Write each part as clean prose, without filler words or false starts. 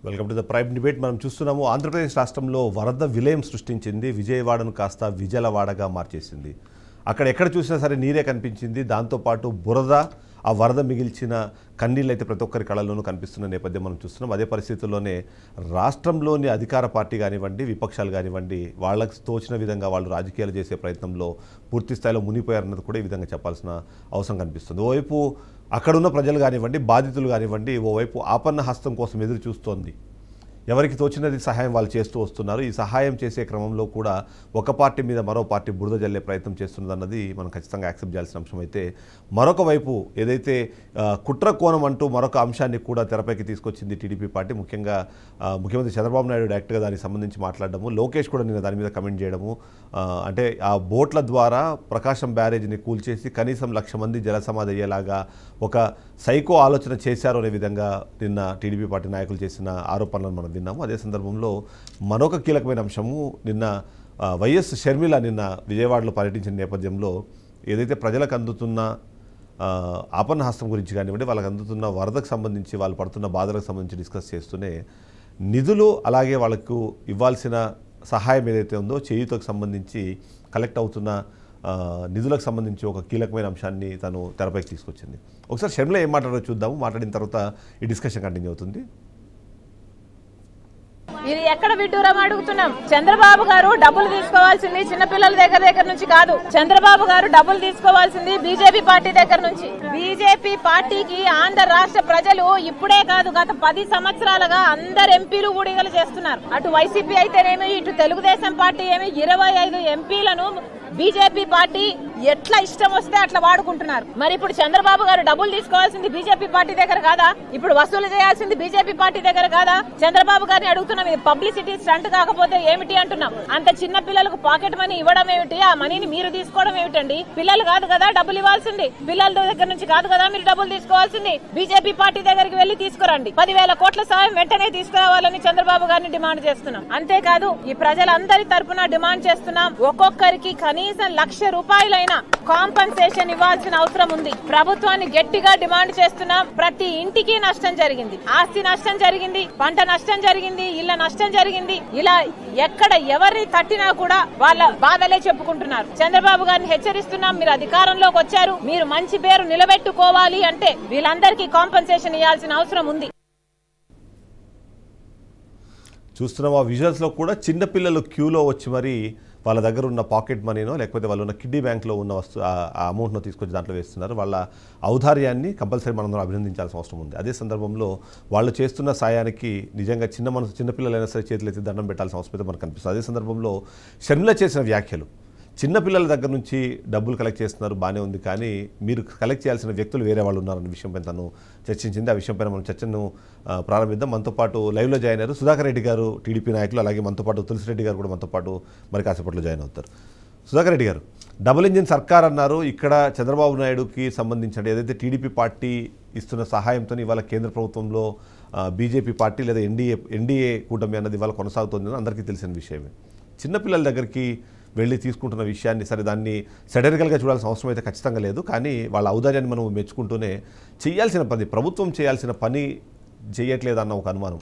Welcome to the prime debate. మనం చూస్తున్నాము ఆంధ్రప్రదేశ్ రాష్ట్రంలో వరద విలయం సృష్టించింది. విజయవాడను కాస్త విజలవాడగా మార్చేసింది. అక్కడ ఎక్కడ చూసినా సరే నీరే కనిపించింది. దాంతోపాటు బురద, ఆ వరద మిగిల్చిన కన్నీళ్ళు అయితే ప్రతి ఒక్కరి కళల్లోనూ కనిపిస్తున్న నేపథ్యం మనం చూస్తున్నాం. అదే పరిస్థితుల్లోనే రాష్ట్రంలోని అధికార పార్టీ కానివ్వండి, విపక్షాలు కానివ్వండి, వాళ్ళకి తోచిన విధంగా వాళ్ళు రాజకీయాలు చేసే ప్రయత్నంలో పూర్తి స్థాయిలో మునిగిపోయారన్నది కూడా ఈ విధంగా చెప్పాల్సిన అవసరం కనిపిస్తుంది. ఓవైపు అక్కడున్న ప్రజలు కానివ్వండి, బాధితులు కానివ్వండి, ఓవైపు ఆపన్న హస్తం కోసం ఎదురు చూస్తోంది. ఎవరికి తోచినది సహాయం వాళ్ళు చేస్తూ వస్తున్నారు. ఈ సహాయం చేసే క్రమంలో కూడా ఒక పార్టీ మీద మరో పార్టీ బురద జల్లే ప్రయత్నం చేస్తున్నదన్నది మనం ఖచ్చితంగా యాక్సెప్ట్ చేయాల్సిన అంశం. అయితే మరొక వైపు ఏదైతే కుట్ర కోణం అంటూ మరొక అంశాన్ని కూడా తెరపైకి తీసుకొచ్చింది టీడీపీ పార్టీ. ముఖ్యంగా ముఖ్యమంత్రి చంద్రబాబు నాయుడు డైరెక్ట్గా దానికి సంబంధించి మాట్లాడడము, లోకేష్ కూడా నిన్న దాని మీద కమెంట్ చేయడము, అంటే ఆ బోట్ల ద్వారా ప్రకాశం బ్యారేజ్ని కూల్చేసి కనీసం 1,00,000 మంది జలసమాధి అయ్యేలాగా ఒక సైకో ఆలోచన చేశారు అనే విధంగా నిన్న టీడీపీ పార్టీ నాయకులు చేసిన ఆరోపణలను మనం విన్నాము. అదే సందర్భంలో మరొక కీలకమైన అంశము, నిన్న వైఎస్ షర్మిల నిన్న విజయవాడలో పర్యటించిన నేపథ్యంలో ఏదైతే ప్రజలకు అందుతున్న ఆపన్న హస్తం గురించి కానివ్వండి, వాళ్ళకి అందుతున్న వరదకు సంబంధించి వాళ్ళు పడుతున్న బాధలకు సంబంధించి డిస్కస్ చేస్తూనే నిధులు, అలాగే వాళ్ళకు ఇవ్వాల్సిన సహాయం ఏదైతే ఉందో చేయూతకు సంబంధించి కలెక్ట్ అవుతున్న నిధులకు సంబంధించి ఒక కీలకమైన అంశాన్ని తను తెరపైకి తీసుకొచ్చింది. ఒకసారి షర్మిల ఏం మాట్లాడారో చూద్దాము. మాట్లాడిన తర్వాత ఈ డిస్కషన్ కంటిన్యూ అవుతుంది. ఇది ఎక్కడ విడ్డూరం అడుగుతున్నాం. చంద్రబాబు గారు డబ్బులు తీసుకోవాల్సింది చిన్నపిల్లల దగ్గర నుంచి కాదు. చంద్రబాబు గారు డబ్బులు తీసుకోవాల్సింది బీజేపీ పార్టీ దగ్గర నుంచి. బీజేపీ పార్టీకి ఆంధ్ర రాష్ట్ర ప్రజలు ఇప్పుడే కాదు, గత 10 సంవత్సరాలుగా అందరు ఎంపీలు ఊడిగలు చేస్తున్నారు. అటు వైసీపీ అయితేనేమి, ఇటు తెలుగుదేశం పార్టీ ఏమి 25 ఎంపీలను బీజేపీ పార్టీ ఎట్లా ఇష్టం వస్తే అట్లా వాడుకుంటున్నారు. మరి ఇప్పుడు చంద్రబాబు గారు డబ్బులు తీసుకోవాల్సింది బీజేపీ పార్టీ దగ్గర కాదా? ఇప్పుడు వసూలు చేయాల్సింది బీజేపీ పార్టీ దగ్గర కాదా? చంద్రబాబు గారిని అడుగుతున్నాం, ఇది పబ్లిసిటీ స్టంట్ కాకపోతే ఏమిటి అంటున్నాం. అంత చిన్న పిల్లలకు పాకెట్ మనీ ఇవ్వడం ఏమిటి? ఆ మనీని మీరు తీసుకోవడం ఏమిటండి? పిల్లలు కాదు కదా డబ్బులు ఇవ్వాల్సింది, పిల్లల దగ్గర నుంచి కాదు కదా మీరు డబ్బులు తీసుకోవాల్సింది. బీజేపీ పార్టీ దగ్గరికి వెళ్లి తీసుకురండి. 10,000 కోట్ల సాయం వెంటనే తీసుకురావాలని చంద్రబాబు గారిని డిమాండ్ చేస్తున్నాం. అంతేకాదు ఈ ప్రజలందరి తరపున డిమాండ్ చేస్తున్నాం, ఒక్కొక్కరికి కనీసం 1,00,000 రూపాయలైనా కాంపన్సేషన్ ఇవ్వాల్సిన అవసరం ఉంది. ప్రభుత్వాన్ని గట్టిగా డిమాండ్ చేస్తున్నాం. ప్రతి ఇంటికి నష్టం జరిగింది, ఆస్తి నష్టం జరిగింది, పంట నష్టం జరిగింది, ఇళ్ల నష్టం జరిగింది. ఇలా ఎక్కడ ఎవరిని తట్టినా కూడా వాళ్ళ బాధలే చెప్పుకుంటున్నారు. చంద్రబాబు గారిని హెచ్చరిస్తున్నాం, మీరు అధికారంలోకి వచ్చారు, మీరు మంచి పేరు నిలబెట్టుకోవాలి అంటే వీళ్ళందరికీ కాంపన్సేషన్ ఇవ్వాల్సిన అవసరం ఉంది. చూస్తున్నాం ఆ విజువల్స్లో కూడా చిన్నపిల్లలు క్యూలో వచ్చి మరి వాళ్ళ దగ్గర ఉన్న పాకెట్ మనీనో లేకపోతే వాళ్ళు ఉన్న కిడ్నీ బ్యాంక్లో ఉన్న ఆ అమౌంట్ను తీసుకొచ్చి దాంట్లో వేస్తున్నారు. వాళ్ళ ఔదార్యాన్ని కంపల్సరీ మనం అభినందించాల్సిన అవసరం ఉంది. అదే సందర్భంలో వాళ్ళు చేస్తున్న సాయానికి నిజంగా చిన్నపిల్లలైనా సరే చేతులు ఎత్తి దండం పెట్టాల్సిన అవసరం అయితే మనకు కనిపిస్తుంది. అదే సందర్భంలో షర్మిల చేసిన వ్యాఖ్యలు, చిన్నపిల్లల దగ్గర నుంచి డబ్బులు కలెక్ట్ చేస్తున్నారు బాగానే ఉంది, కానీ మీరు కలెక్ట్ చేయాల్సిన వ్యక్తులు వేరే వాళ్ళు ఉన్నారన్న విషయంపై తను చర్చించింది. ఆ విషయంపైన మనం చర్చను ప్రారంభిద్దాం. మనతో పాటు లైవ్లో జాయిన్ అయ్యారు సుధాకర్ రెడ్డి గారు, టీడీపీ నాయకులు, అలాగే మనతో పాటు తులసిరెడ్డి గారు కూడా మనతో పాటు మరి కాసేపట్లో జాయిన్ అవుతారు. సుధాకర్ రెడ్డి గారు, డబుల్ ఇంజిన్ సర్కార్ అన్నారు. ఇక్కడ చంద్రబాబు నాయుడుకి సంబంధించిన ఏదైతే టీడీపీ పార్టీ ఇస్తున్న సహాయంతో ఇవాళ కేంద్ర ప్రభుత్వంలో బీజేపీ పార్టీ లేదా ఎన్డీఏ కూటమి అన్నది ఇవాళ కొనసాగుతుందని అందరికీ తెలిసిన విషయమే. చిన్నపిల్లల దగ్గరికి వెళ్ళి తీసుకుంటున్న విషయాన్ని సరే దాన్ని సెటరికల్గా చూడాల్సిన అవసరం అయితే ఖచ్చితంగా లేదు, కానీ వాళ్ళ ఔదార్యాన్ని మనం మెచ్చుకుంటూనే చేయాల్సిన పని, ప్రభుత్వం చేయాల్సిన పని చేయట్లేదన్న ఒక అనుమానం.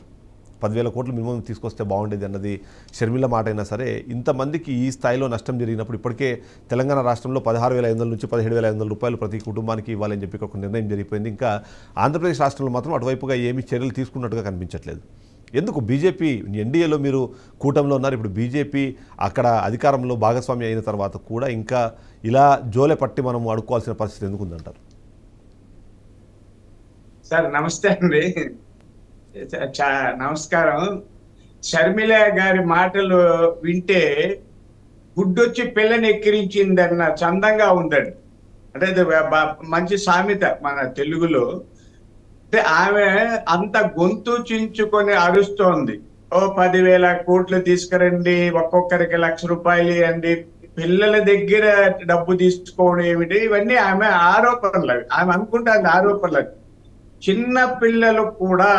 10,000 కోట్లు మినిమం తీసుకొస్తే బాగుండేది అన్నది షర్మిల మాట అయినా సరే, ఇంతమందికి ఈ స్థాయిలో నష్టం జరిగినప్పుడు ఇప్పటికే తెలంగాణ రాష్ట్రంలో 16,500 నుంచి 17,500 రూపాయలు ప్రతి కుటుంబానికి ఇవ్వాలని చెప్పి ఒక నిర్ణయం జరిగిపోయింది. ఇంకా ఆంధ్రప్రదేశ్ రాష్ట్రంలో మాత్రం అటువైపుగా ఏమీ చర్యలు తీసుకున్నట్టుగా కనిపించట్లేదు. ఎందుకు? బీజేపీ ఎన్డీఏలో మీరు కూటమిలో ఉన్నారు, ఇప్పుడు బీజేపీ అక్కడ అధికారంలో భాగస్వామి అయిన తర్వాత కూడా ఇంకా ఇలా జోలె పట్టి మనం అడుక్కోవాల్సిన పరిస్థితి ఎందుకు ఉందంటారు? సార్ నమస్తే అండి, నమస్కారం. షర్మిల గారి మాటలు వింటే గుడ్డొచ్చి పిల్లని ఎక్కిరించిందన్న చందంగా ఉందండి. అంటే మంచి సామెత మన తెలుగులో. ఆమె అంత గొంతు చించుకొని అరుస్తోంది, ఓ 10,000 కోట్లు తీసుకురండి, ఒక్కొక్కరికి 1,00,000 రూపాయలు ఇవ్వండి, పిల్లల దగ్గర డబ్బు తీసుకోవడం ఏమిటి, ఇవన్నీ ఆమె ఆరోపణలు. ఆమె అనుకుంటుంది ఆరోపణలు. చిన్న పిల్లలు కూడా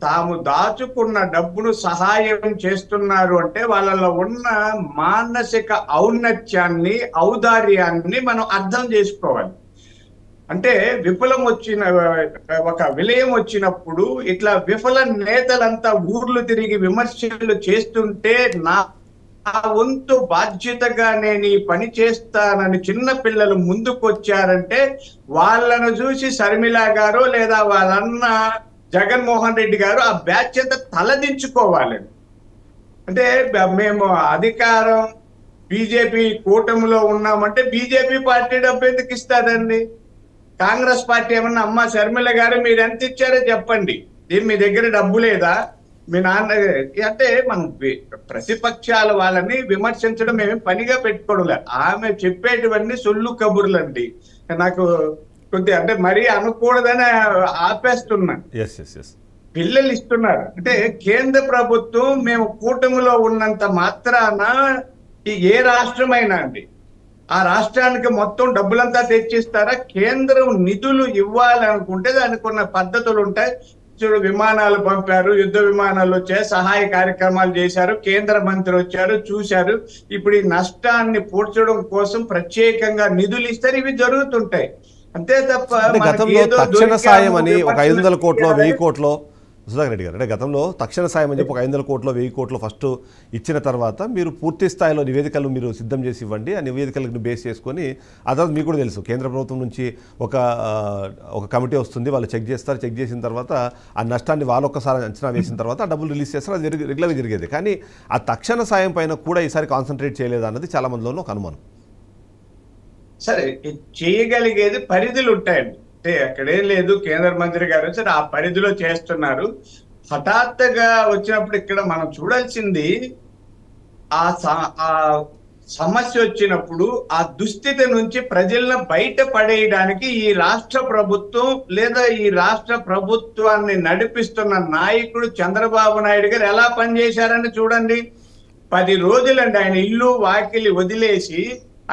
తాము దాచుకున్న డబ్బును సహాయం చేస్తున్నారు అంటే వాళ్ళలో ఉన్న మానసిక ఔన్నత్యాన్ని, ఔదార్యాన్ని మనం అర్థం చేసుకోవాలి. అంటే విఫలం వచ్చిన ఒక విలయం వచ్చినప్పుడు ఇట్లా విఫల నేతలంతా ఊర్లు తిరిగి విమర్శలు చేస్తుంటే నా వంతు బాధ్యతగా నేను ఈ పని చేస్తానని చిన్న పిల్లలు ముందుకు వచ్చారంటే వాళ్ళను చూసి శర్మిల గారు లేదా వాళ్ళన్న జగన్మోహన్ రెడ్డి గారు ఆ బాధ్యత తలదించుకోవాలని. అంటే మేము అధికారం బీజేపీ కూటమిలో ఉన్నామంటే బీజేపీ పార్టీ డబ్బు ఎందుకు ఇస్తారండి? కాంగ్రెస్ పార్టీ ఏమన్నా అమ్మ శర్మిల గారు మీరు ఎంత ఇచ్చారో చెప్పండి, మీ దగ్గర డబ్బు లేదా, మీ నాన్న అంటే మనం ప్రతిపక్షాల వాళ్ళని విమర్శించడం మేము పనిగా పెట్టుకోవడం లేదు. ఆమె చెప్పేటివన్నీ సొల్లు కబుర్లండి. నాకు కొద్దిగా అంటే మరీ అనకూడదని ఆపేస్తున్నాను. పిల్లలు ఇస్తున్నారు అంటే కేంద్ర ప్రభుత్వం మేము కూటమిలో ఉన్నంత మాత్రాన ఏ రాష్ట్రమైనా అండి ఆ రాష్ట్రానికి మొత్తం డబ్బులంతా తెచ్చిస్తారా? కేంద్రం నిధులు ఇవ్వాలనుకుంటే దానికి ఉన్న పద్ధతులు ఉంటాయి. చూడు, విమానాలు పంపారు, యుద్ధ విమానాలు వచ్చాయి, సహాయ కార్యక్రమాలు చేశారు, కేంద్ర మంత్రి వచ్చారు, చూశారు. ఇప్పుడు ఈ నష్టాన్ని పూడ్చడం కోసం ప్రత్యేకంగా నిధులు ఇస్తారు. ఇవి జరుగుతుంటాయి అంతే తప్ప గతంలో తక్షణ సాయం అని ఒక 500 కోట్లో 1000 కోట్లో సుధాకర్ రెడ్డి గారు అంటే గతంలో తక్షణ సాయం అని చెప్పి ఒక 500 కోట్లో 1000 కోట్లు ఫస్ట్ ఇచ్చిన తర్వాత మీరు పూర్తి స్థాయిలో నివేదికలు మీరు సిద్ధం చేసి ఇవ్వండి. ఆ నివేదికలను బేస్ చేసుకొని ఆ తర్వాత మీకు కూడా తెలుసు కేంద్ర ప్రభుత్వం నుంచి ఒక కమిటీ వస్తుంది, వాళ్ళు చెక్ చేస్తారు. చెక్ చేసిన తర్వాత ఆ నష్టాన్ని వాళ్ళు ఒక్కసారి అంచనా వేసిన తర్వాత ఆ డబ్బులు రిలీజ్ చేస్తారు. అది రెగ్యులర్గా జరిగేది. కానీ ఆ తక్షణ సాయం పైన కూడా ఈసారి కాన్సన్ట్రేట్ చేయలేదు అన్నది చాలా మందిలో ఒక అనుమానం. సరే, చేయగలిగేది పరిధులు ఉంటాయండి. అంటే అక్కడేం లేదు, కేంద్ర మంత్రి గారు సరే ఆ పరిధిలో చేస్తున్నారు. హఠాత్తుగా వచ్చినప్పుడు ఇక్కడ మనం చూడాల్సింది ఆ సమస్య వచ్చినప్పుడు ఆ దుస్థితి నుంచి ప్రజలను బయట పడేయడానికి ఈ రాష్ట్ర ప్రభుత్వం లేదా ఈ రాష్ట్ర ప్రభుత్వాన్ని నడిపిస్తున్న నాయకుడు చంద్రబాబు నాయుడు గారు ఎలా పనిచేశారని చూడండి. 10 రోజులండి ఆయన ఇల్లు వాకిలి వదిలేసి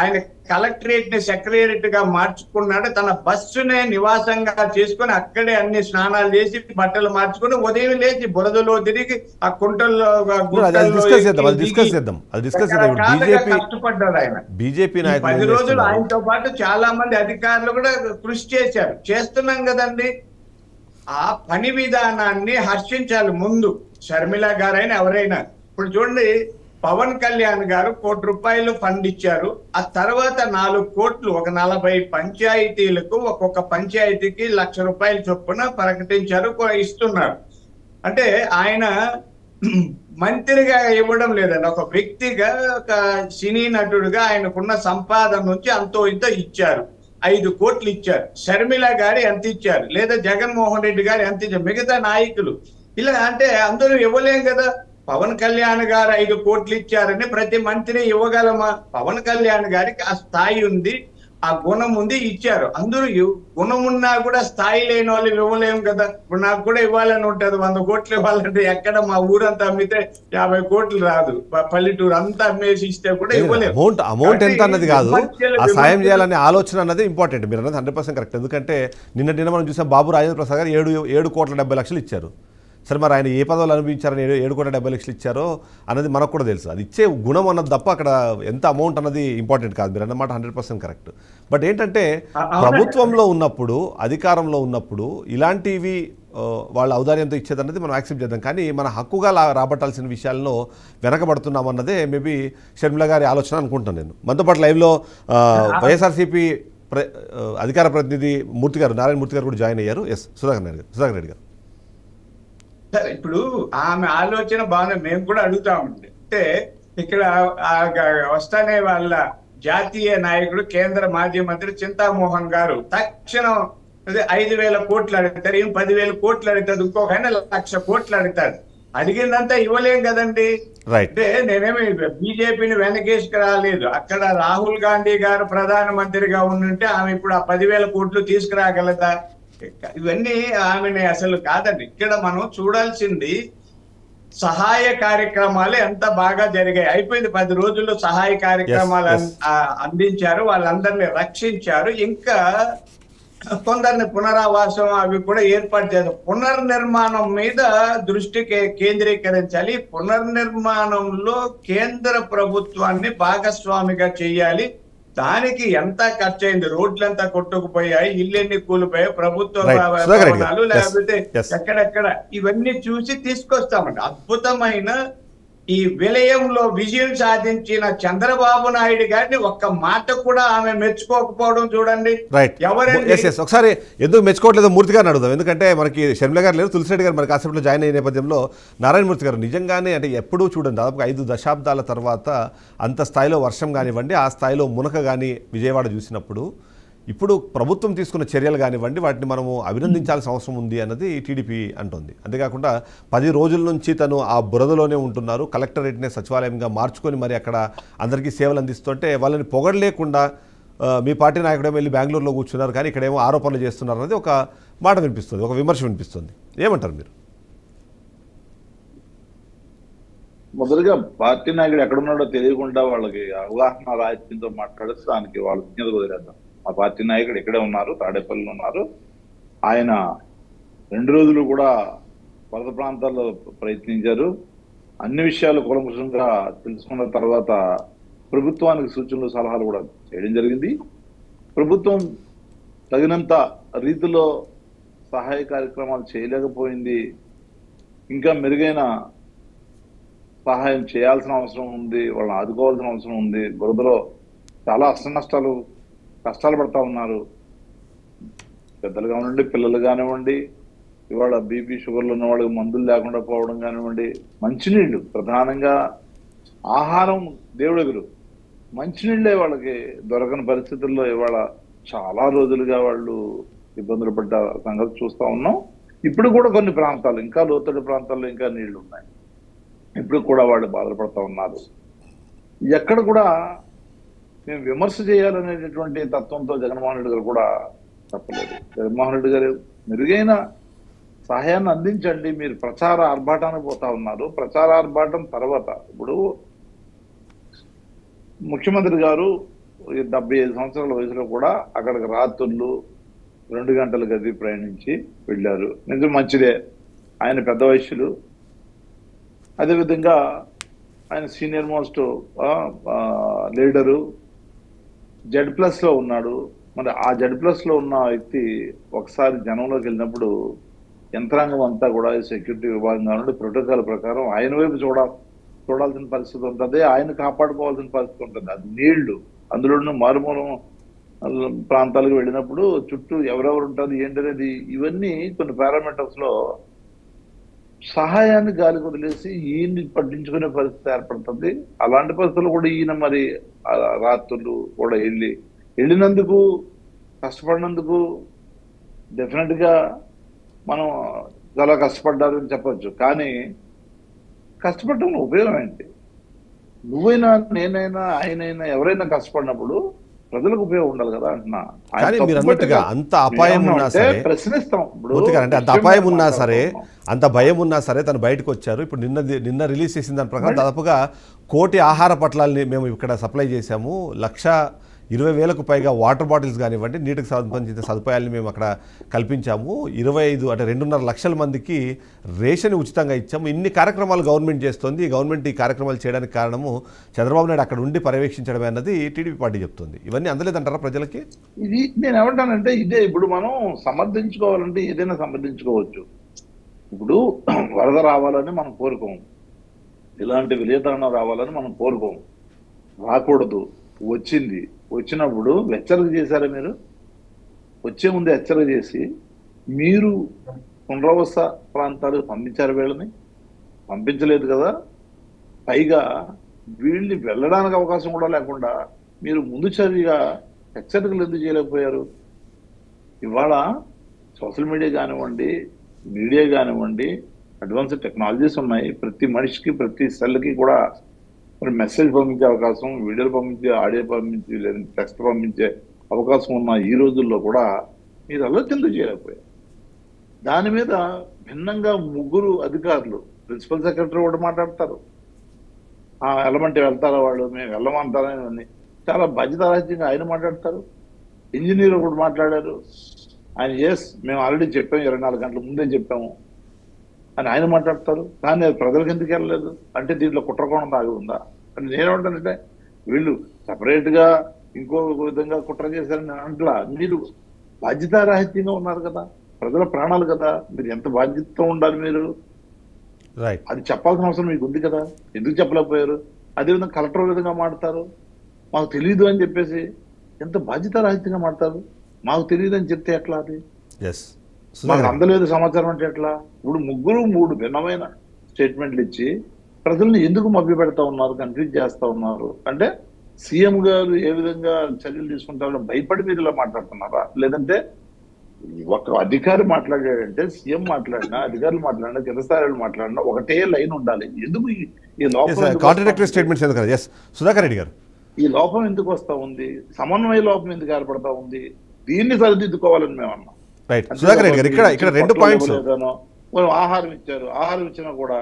ఆయన కలెక్టరేట్ ని సెక్రటరియట్ గా మార్చుకున్నాడు. తన బస్సునే నివాసంగా చేసుకుని అక్కడే అన్ని స్నానాలు చేసి బట్టలు మార్చుకుని ఉదయం లేచి బురదలో తిరిగి ఆ కుంటల్లో కష్టపడ్డాడు ఆయన. బీజేపీ 10 రోజులు ఆయనతో పాటు చాలా మంది అధికారులు కూడా కృషి చేశారు. చేస్తున్నాం కదండి. ఆ పని విధానాన్ని హర్షించాలి ముందు శర్మిల గారైనా ఎవరైనా. ఇప్పుడు చూడండి, పవన్ కళ్యాణ్ గారు ₹1 కోటి ఫండ్ ఇచ్చారు. ఆ తర్వాత 4 కోట్లు ఒక 40 పంచాయతీలకు ఒక్కొక్క పంచాయతీకి ₹1,00,000 చొప్పున ప్రకటించారు, ఇస్తున్నారు. అంటే ఆయన మంత్రిగా ఇవ్వడం లేదండి, ఒక వ్యక్తిగా ఒక సినీ నటుడుగా ఆయనకున్న సంపాదన నుంచి అంతో ఇంతో ఇచ్చారు. 5 కోట్లు ఇచ్చారు. శర్మిల గారు ఎంత ఇచ్చారు, లేదా జగన్మోహన్ రెడ్డి గారు ఎంత ఇచ్చారు, మిగతా నాయకులు ఇలా అంటే అందరూ ఇవ్వలేం కదా. పవన్ కళ్యాణ్ గారు 5 కోట్లు ఇచ్చారని ప్రతి మంత్రి ఇవ్వగలమా? పవన్ కళ్యాణ్ గారికి ఆ స్థాయి ఉంది, ఆ గుణం ఉంది, ఇచ్చారు. అందరూ గుణం ఉన్నా కూడా స్థాయి లేని వాళ్ళు ఇవ్వలేము కదా. ఇప్పుడు నాకు కూడా ఇవ్వాలని ఉంటది, 100 కోట్లు ఇవ్వాలంటే ఎక్కడ మా ఊరంతా అమ్మితే 50 కోట్లు రాదు. పల్లెటూరు అంతా అమ్మేసి ఇస్తే కూడా ఇవ్వలేము. అమౌంట్ ఎంత అన్నది కాదు, ఆ సాయం చేయాలనే ఆలోచన అన్నది ఇంపార్టెంట్. మీరు అన్నది 100% కరెక్ట్. ఎందుకంటే నిన్న మనం చూసాం, బాబు రాజేంద్ర ప్రసాద్ గారు 7,70,00,000 ఇచ్చారు. సరే, మరి ఆయన ఏ పదవులు అనుభవించారని 7,70,00,000 ఇచ్చారో అన్నది మనకు కూడా తెలుసు. అది ఇచ్చే గుణం అన్నది తప్ప అక్కడ ఎంత అమౌంట్ అన్నది ఇంపార్టెంట్ కాదు. మీరు అన్నమాట 100% కరెక్ట్. బట్ ఏంటంటే ప్రభుత్వంలో ఉన్నప్పుడు, అధికారంలో ఉన్నప్పుడు ఇలాంటివి వాళ్ళ ఔదార్యంతో ఇచ్చేదన్నది మనం యాక్సెప్ట్ చేద్దాం. కానీ మన హక్కుగా రాబట్టాల్సిన విషయాల్లో వెనకబడుతున్నాం అన్నదే మేబీ షర్మిల గారి ఆలోచన అనుకుంటాను నేను. మనతో పాటు లైవ్లో వైఎస్ఆర్సీపీ అధికార ప్రతినిధి మూర్తి గారు, నారాయణ మూర్తి గారు కూడా జాయిన్ అయ్యారు. సుధాకర్ రెడ్డి గారు. సరే, ఇప్పుడు ఆమె ఆలోచన బాగుంది, మేము కూడా అడుగుతామండి. అంటే ఇక్కడ వస్తానే వాళ్ళ జాతీయ నాయకుడు కేంద్ర మాజీ మంత్రి చింతామోహన్ గారు తక్షణం 5,000 కోట్లు అడుగుతారు, 10,000 కోట్లు అడుగుతాడు, ఇంకొక ఆయన 1,00,000 కోట్లు అడుగుతాడు. అడిగిందంతా ఇవ్వలేం కదండి. అంటే నేనేమి బీజేపీని వెనకేసుకు రాలేదు. అక్కడ రాహుల్ గాంధీ గారు ప్రధానమంత్రిగా ఉండుంటే ఆమె ఇప్పుడు ఆ 10,000 కోట్లు తీసుకురాగలదా? ఇవన్నీ ఆమెని అసలు కాదండి. ఇక్కడ మనం చూడాల్సింది సహాయ కార్యక్రమాలు ఎంత బాగా జరిగాయి. అయిపోయింది, 10 రోజుల్లో సహాయ కార్యక్రమాలు అందించారు, వాళ్ళందరినీ రక్షించారు. ఇంకా కొందరిని పునరావాసం అవి కూడా ఏర్పాటు చేశారు. పునర్నిర్మాణం మీద దృష్టి కేంద్రీకరించాలి. పునర్నిర్మాణంలో కేంద్ర ప్రభుత్వాన్ని భాగస్వామిగా చేయాలి. దానికి ఎంత ఖర్చు అయింది, రోడ్లంతా కొట్టుకుపోయాయి, ఇల్లెన్ని కూలిపోయాయి, ప్రభుత్వ Right. సుధాకర్ రెడ్డి భవనాలు గారు. లేకపోతే Yes. ఎక్కడెక్కడ ఇవన్నీ చూసి తీసుకొస్తామండి. అద్భుతమైన ఈ విలయంలో విజయం సాధించిన చంద్రబాబు నాయుడు గారిని ఒక్క మాట కూడా ఆమె మెచ్చుకోకపోవడం చూడండి. రైట్. ఎవరండి? ఎస్ ఒకసారి ఎందుకు మెచ్చుకోవట్లేదో మూర్తి గారిని అడుగుదాం. ఎందుకంటే మనకి షర్మిల గారు లేరు, తులసిరెడ్డి గారు మన కాసేపులో జాయిన్ అయిన నేపథ్యంలో నారాయణమూర్తి గారు నిజంగానే అంటే ఎప్పుడూ చూడండి దాదాపు 5 దశాబ్దాల తర్వాత అంత స్థాయిలో వర్షం కానివ్వండి, ఆ స్థాయిలో మునక కానీ విజయవాడ చూసినప్పుడు ఇప్పుడు ప్రభుత్వం తీసుకున్న చర్యలు కానివ్వండి వాటిని మనము అభినందించాల్సిన అవసరం ఉంది అన్నది టీడీపీ అంటోంది. అంతేకాకుండా 10 రోజుల నుంచి తను ఆ బురదలోనే ఉంటున్నారు, కలెక్టరేట్నే సచివాలయంగా మార్చుకొని మరి అక్కడ అందరికీ సేవలు అందిస్తుంటే వాళ్ళని పొగడలేకుండా మీ పార్టీ నాయకుడు వెళ్ళి బెంగళూరులో కూర్చున్నారు కానీ ఇక్కడేమో ఆరోపణలు చేస్తున్నారు అనేది ఒక మాట వినిపిస్తుంది, ఒక విమర్శ వినిపిస్తుంది. ఏమంటారు మీరు? మొదలుగా పార్టీ నాయకుడు ఎక్కడున్నాడో తెలియకుండా వాళ్ళకి అవగాహన రాహిత్యంతో మాట్లాడితే దానికి వాళ్ళ విజ్ఞత వదిలేద్దాం. ఆ పార్టీ నాయకుడు ఇక్కడే ఉన్నారు, తాడేపల్లిలో ఉన్నారు. ఆయన 2 రోజులు కూడా వరద ప్రాంతాల్లో ప్రయత్నించారు. అన్ని విషయాలు కూలంకషంగా తెలుసుకున్న తర్వాత ప్రభుత్వానికి సూచనలు సలహాలు కూడా చేయడం జరిగింది. ప్రభుత్వం తగినంత రీతిలో సహాయ కార్యక్రమాలు చేయలేకపోయింది. ఇంకా మెరుగైన సహాయం చేయాల్సిన అవసరం ఉంది, వాళ్ళని ఆదుకోవాల్సిన అవసరం ఉంది. బురదలో చాలా కష్టాలు పడతా ఉన్నారు. పెద్దలు కానివ్వండి, పిల్లలు కానివ్వండి, ఇవాళ బీపీ షుగర్లు ఉన్న వాళ్ళకి మందులు లేకుండా పోవడం కానివ్వండి, మంచినీళ్ళు ప్రధానంగా, ఆహారం దేవుడెగురు, మంచినీళ్ళే వాళ్ళకి దొరకని పరిస్థితుల్లో ఇవాళ చాలా రోజులుగా వాళ్ళు ఇబ్బందులు పడ్డ సంగతి చూస్తూ ఉన్నాం. ఇప్పుడు కూడా కొన్ని ప్రాంతాలు, ఇంకా లోతట్టు ప్రాంతాల్లో ఇంకా నీళ్లు ఉన్నాయి, ఇప్పుడు కూడా వాళ్ళు బాధపడతా ఉన్నారు. ఎక్కడ కూడా మేము విమర్శ చేయాలనేటటువంటి తత్వంతో జగన్మోహన్ రెడ్డి గారు కూడా తప్పలేదు. జగన్మోహన్ రెడ్డి గారు మెరుగైన సహాయాన్ని అందించండి. మీరు ప్రచార ఆర్భాటానికి పోతా ఉన్నారు. ప్రచార ఆర్భాటం తర్వాత ఇప్పుడు ముఖ్యమంత్రి గారు 75 సంవత్సరాల వయసులో కూడా అక్కడికి రాత్రులు 2 గంటల గది ప్రయాణించి వెళ్ళారు. నిజం మంచిదే, ఆయన పెద్ద వయస్సులు. అదేవిధంగా ఆయన సీనియర్ మోస్ట్ లీడరు, Z+ లో ఉన్నాడు. మరి ఆ Z+ లో ఉన్న వ్యక్తి ఒకసారి జనంలోకి వెళ్ళినప్పుడు యంత్రాంగం అంతా కూడా సెక్యూరిటీ విభాగం నుండి ప్రోటోకాల్ ప్రకారం ఆయన వైపు చూడాల్సిన పరిస్థితి ఉంటుంది, ఆయన కాపాడుకోవాల్సిన పరిస్థితి ఉంటుంది. అది నీళ్లు, అందులో మారుమూల ప్రాంతాలకు వెళ్ళినప్పుడు చుట్టూ ఎవరెవరు ఉంటారు ఏంటనేది ఇవన్నీ కొన్ని పారామీటర్స్ లో సహాయాన్ని గాలి వదిలేసి ఈయన్ని పట్టించుకునే పరిస్థితి ఏర్పడుతుంది. అలాంటి పరిస్థితులు కూడా ఈయన మరి రాత్రులు కూడా వెళ్ళినందుకు, కష్టపడినందుకు డెఫినెట్ గా మనం చాలా కష్టపడ్డారు అని చెప్పొచ్చు. కానీ కష్టపడటం ఉపయోగం ఏంటి? నువ్వైనా, నేనైనా, ఆయనైనా ఎవరైనా కష్టపడినప్పుడు ప్రజలకు ఉపయోగం ఉండాలి కదా అంటున్నా. కానీ మీరు అన్నట్టుగా అంత అపాయం ఉన్నా సరే ప్రశ్నిస్తాం. అంటే అంత అపాయం ఉన్నా సరే, అంత భయం ఉన్నా సరే తను బయటకు వచ్చారు. ఇప్పుడు నిన్న రిలీజ్ చేసిన దాని ప్రకారం దాదాపుగా 1 కోటి ఆహార పట్లాలని మేము ఇక్కడ సప్లై చేశాము, 1,20,000కు పైగా వాటర్ బాటిల్స్ కానివ్వండి, నీటికి సంబంధించిన సదుపాయాలను మేము అక్కడ కల్పించాము. 25 అంటే 2.5 లక్షల మందికి రేషన్ ఉచితంగా ఇచ్చాము. ఇన్ని కార్యక్రమాలు గవర్నమెంట్ చేస్తుంది. ఈ గవర్నమెంట్ ఈ కార్యక్రమాలు చేయడానికి కారణము చంద్రబాబు నాయుడు అక్కడ ఉండి పర్యవేక్షించడమే అన్నది టీడీపీ పార్టీ చెప్తుంది. ఇవన్నీ అందలేదంటారా ప్రజలకి? ఇది నేను ఏమంటానంటే ఇదే, ఇప్పుడు మనం సమర్థించుకోవాలంటే ఏదైనా సమర్థించుకోవచ్చు. ఇప్పుడు వరద రావాలని మనం కోరుకోము, ఇలాంటి విలేతరణ రావాలని మనం కోరుకోము, రాకూడదు. వచ్చినప్పుడు హెచ్చరిక చేశారా మీరు? వచ్చే ముందు హెచ్చరిక చేసి మీరు పునరావాస ప్రాంతాలకు పంపించారు, వీళ్ళని పంపించలేదు కదా. పైగా వీళ్ళని వెళ్ళడానికి అవకాశం కూడా లేకుండా మీరు ముందు చర్యగా హెచ్చరికలు ఎందుకు చేయలేకపోయారు? ఇవాళ సోషల్ మీడియా కానివ్వండి, మీడియా కానివ్వండి, అడ్వాన్స్డ్ టెక్నాలజీస్ ఉన్నాయి. ప్రతి మనిషికి, ప్రతి సెల్కి కూడా మరి మెసేజ్ పంపించే అవకాశం, వీడియోలు పంపించే, ఆడియో పంపించి, లేదా టెక్స్ట్ పంపించే అవకాశం ఉన్న ఈ రోజుల్లో కూడా మీరు ఆలోచనలు చేయలేకపోయారు. దాని మీద భిన్నంగా 3 అధికారులు, ప్రిన్సిపల్ సెక్రటరీ కూడా మాట్లాడతారు, వెళ్ళమంటే వెళ్తారా వాళ్ళు, మేము వెళ్ళమంటారని చాలా బాధ్యతారాజ్యంగా ఆయన మాట్లాడతారు. ఇంజనీర్ కూడా మాట్లాడారు, ఆయన మేము ఆల్రెడీ చెప్పాము, 24 గంటల ముందే చెప్పాము అని ఆయన మాట్లాడతారు. కానీ అది ప్రజలకు ఎందుకు వెళ్ళలేదు అంటే దీంట్లో కుట్రకోణం దాగి ఉందా అని నేనేమంటానంటే, వీళ్ళు సపరేట్గా ఇంకో విధంగా కుట్ర చేశారని అంట్లా. మీరు బాధ్యతారాహిత్యంగా ఉన్నారు కదా, ప్రజల ప్రాణాలు కదా, మీరు ఎంత బాధ్యతతో ఉండాలి మీరు, రైట్. అది చెప్పాల్సిన అవసరం మీకు ఉంది కదా, ఎందుకు చెప్పలేకపోయారు? అదేవిధంగా కలెక్టర్ విధంగా మాడతారు, మాకు తెలియదు అని చెప్పేసి ఎంత బాధ్యతారాహిత్యంగా మాడతారు. మాకు తెలియదు అని చెప్తే ఎట్లా? అది మాకు అందలేదు సమాచారం అంటే ఎట్లా? ఇప్పుడు ముగ్గురు 3 భిన్నమైన స్టేట్మెంట్లు ఇచ్చి ప్రజల్ని ఎందుకు మభ్యపెడతా ఉన్నారు, కన్ఫ్యూజ్ చేస్తా ఉన్నారు? అంటే సీఎం గారు ఏ విధంగా చర్యలు తీసుకుంటారో భయపడి మీరు ఇలా మాట్లాడుతున్నారా? లేదంటే ఒక అధికారి మాట్లాడాడంటే, సీఎం మాట్లాడినా, అధికారులు మాట్లాడినా, కింద స్థాయిలు మాట్లాడినా ఒకటే లైన్ ఉండాలి. ఎందుకు ఈ లోపం? కాంట్రడిక్టరీ స్టేట్మెంట్స్ ఎందుకు? ఎస్ సుధాకర్ రెడ్డి గారు, ఈ లోపం ఎందుకు వస్తా ఉంది? సమన్వయ లోపం ఎందుకు ఏర్పడతా ఉంది? దీన్ని సరిదిద్దుకోవాలని మేము అన్నాం. రైట్. సుధాకర్ రెడ్డి గారు, ఇక్కడ 2 పాయింట్స్. ఆహారం ఇచ్చారు, ఆహారం ఇచ్చినా కూడా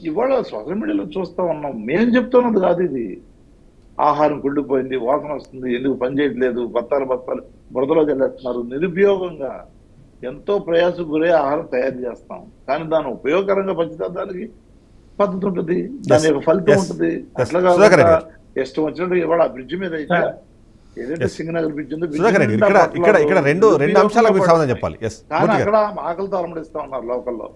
ఇవాళ సోషల్ మీడియాలో చూస్తా ఉన్నాం. మేము చెప్తున్నది కాదు ఇది. ఆహారం కుళ్ళిపోయింది, వాసన వస్తుంది, ఎందుకు పని చేయట్లేదు, బత్తాలు బురదలో చల్లేస్తున్నారు. నిరుపయోగంగా ఎంతో ప్రయాసం గురే ఆహారం తయారు చేస్తాం, కానీ దాన్ని ఉపయోగకరంగా పంచడానికి పద్ధతి ఉంటుంది, దాని యొక్క ఫలితం ఉంటుంది. అట్లాగా ఇష్టం వచ్చినట్టు ఇవాళ ఆ బ్రిడ్జ్ మీద అయితే ఏదైతే సింగనగర్ బ్రిడ్జ్ ఉందో, ఇక్కడ రెండు అంశాలకు మీరు సమాధానం చెప్పాలి. కానీ అక్కడ ఆకలితో అలమడిస్తా ఉన్నారు లోకల్లో.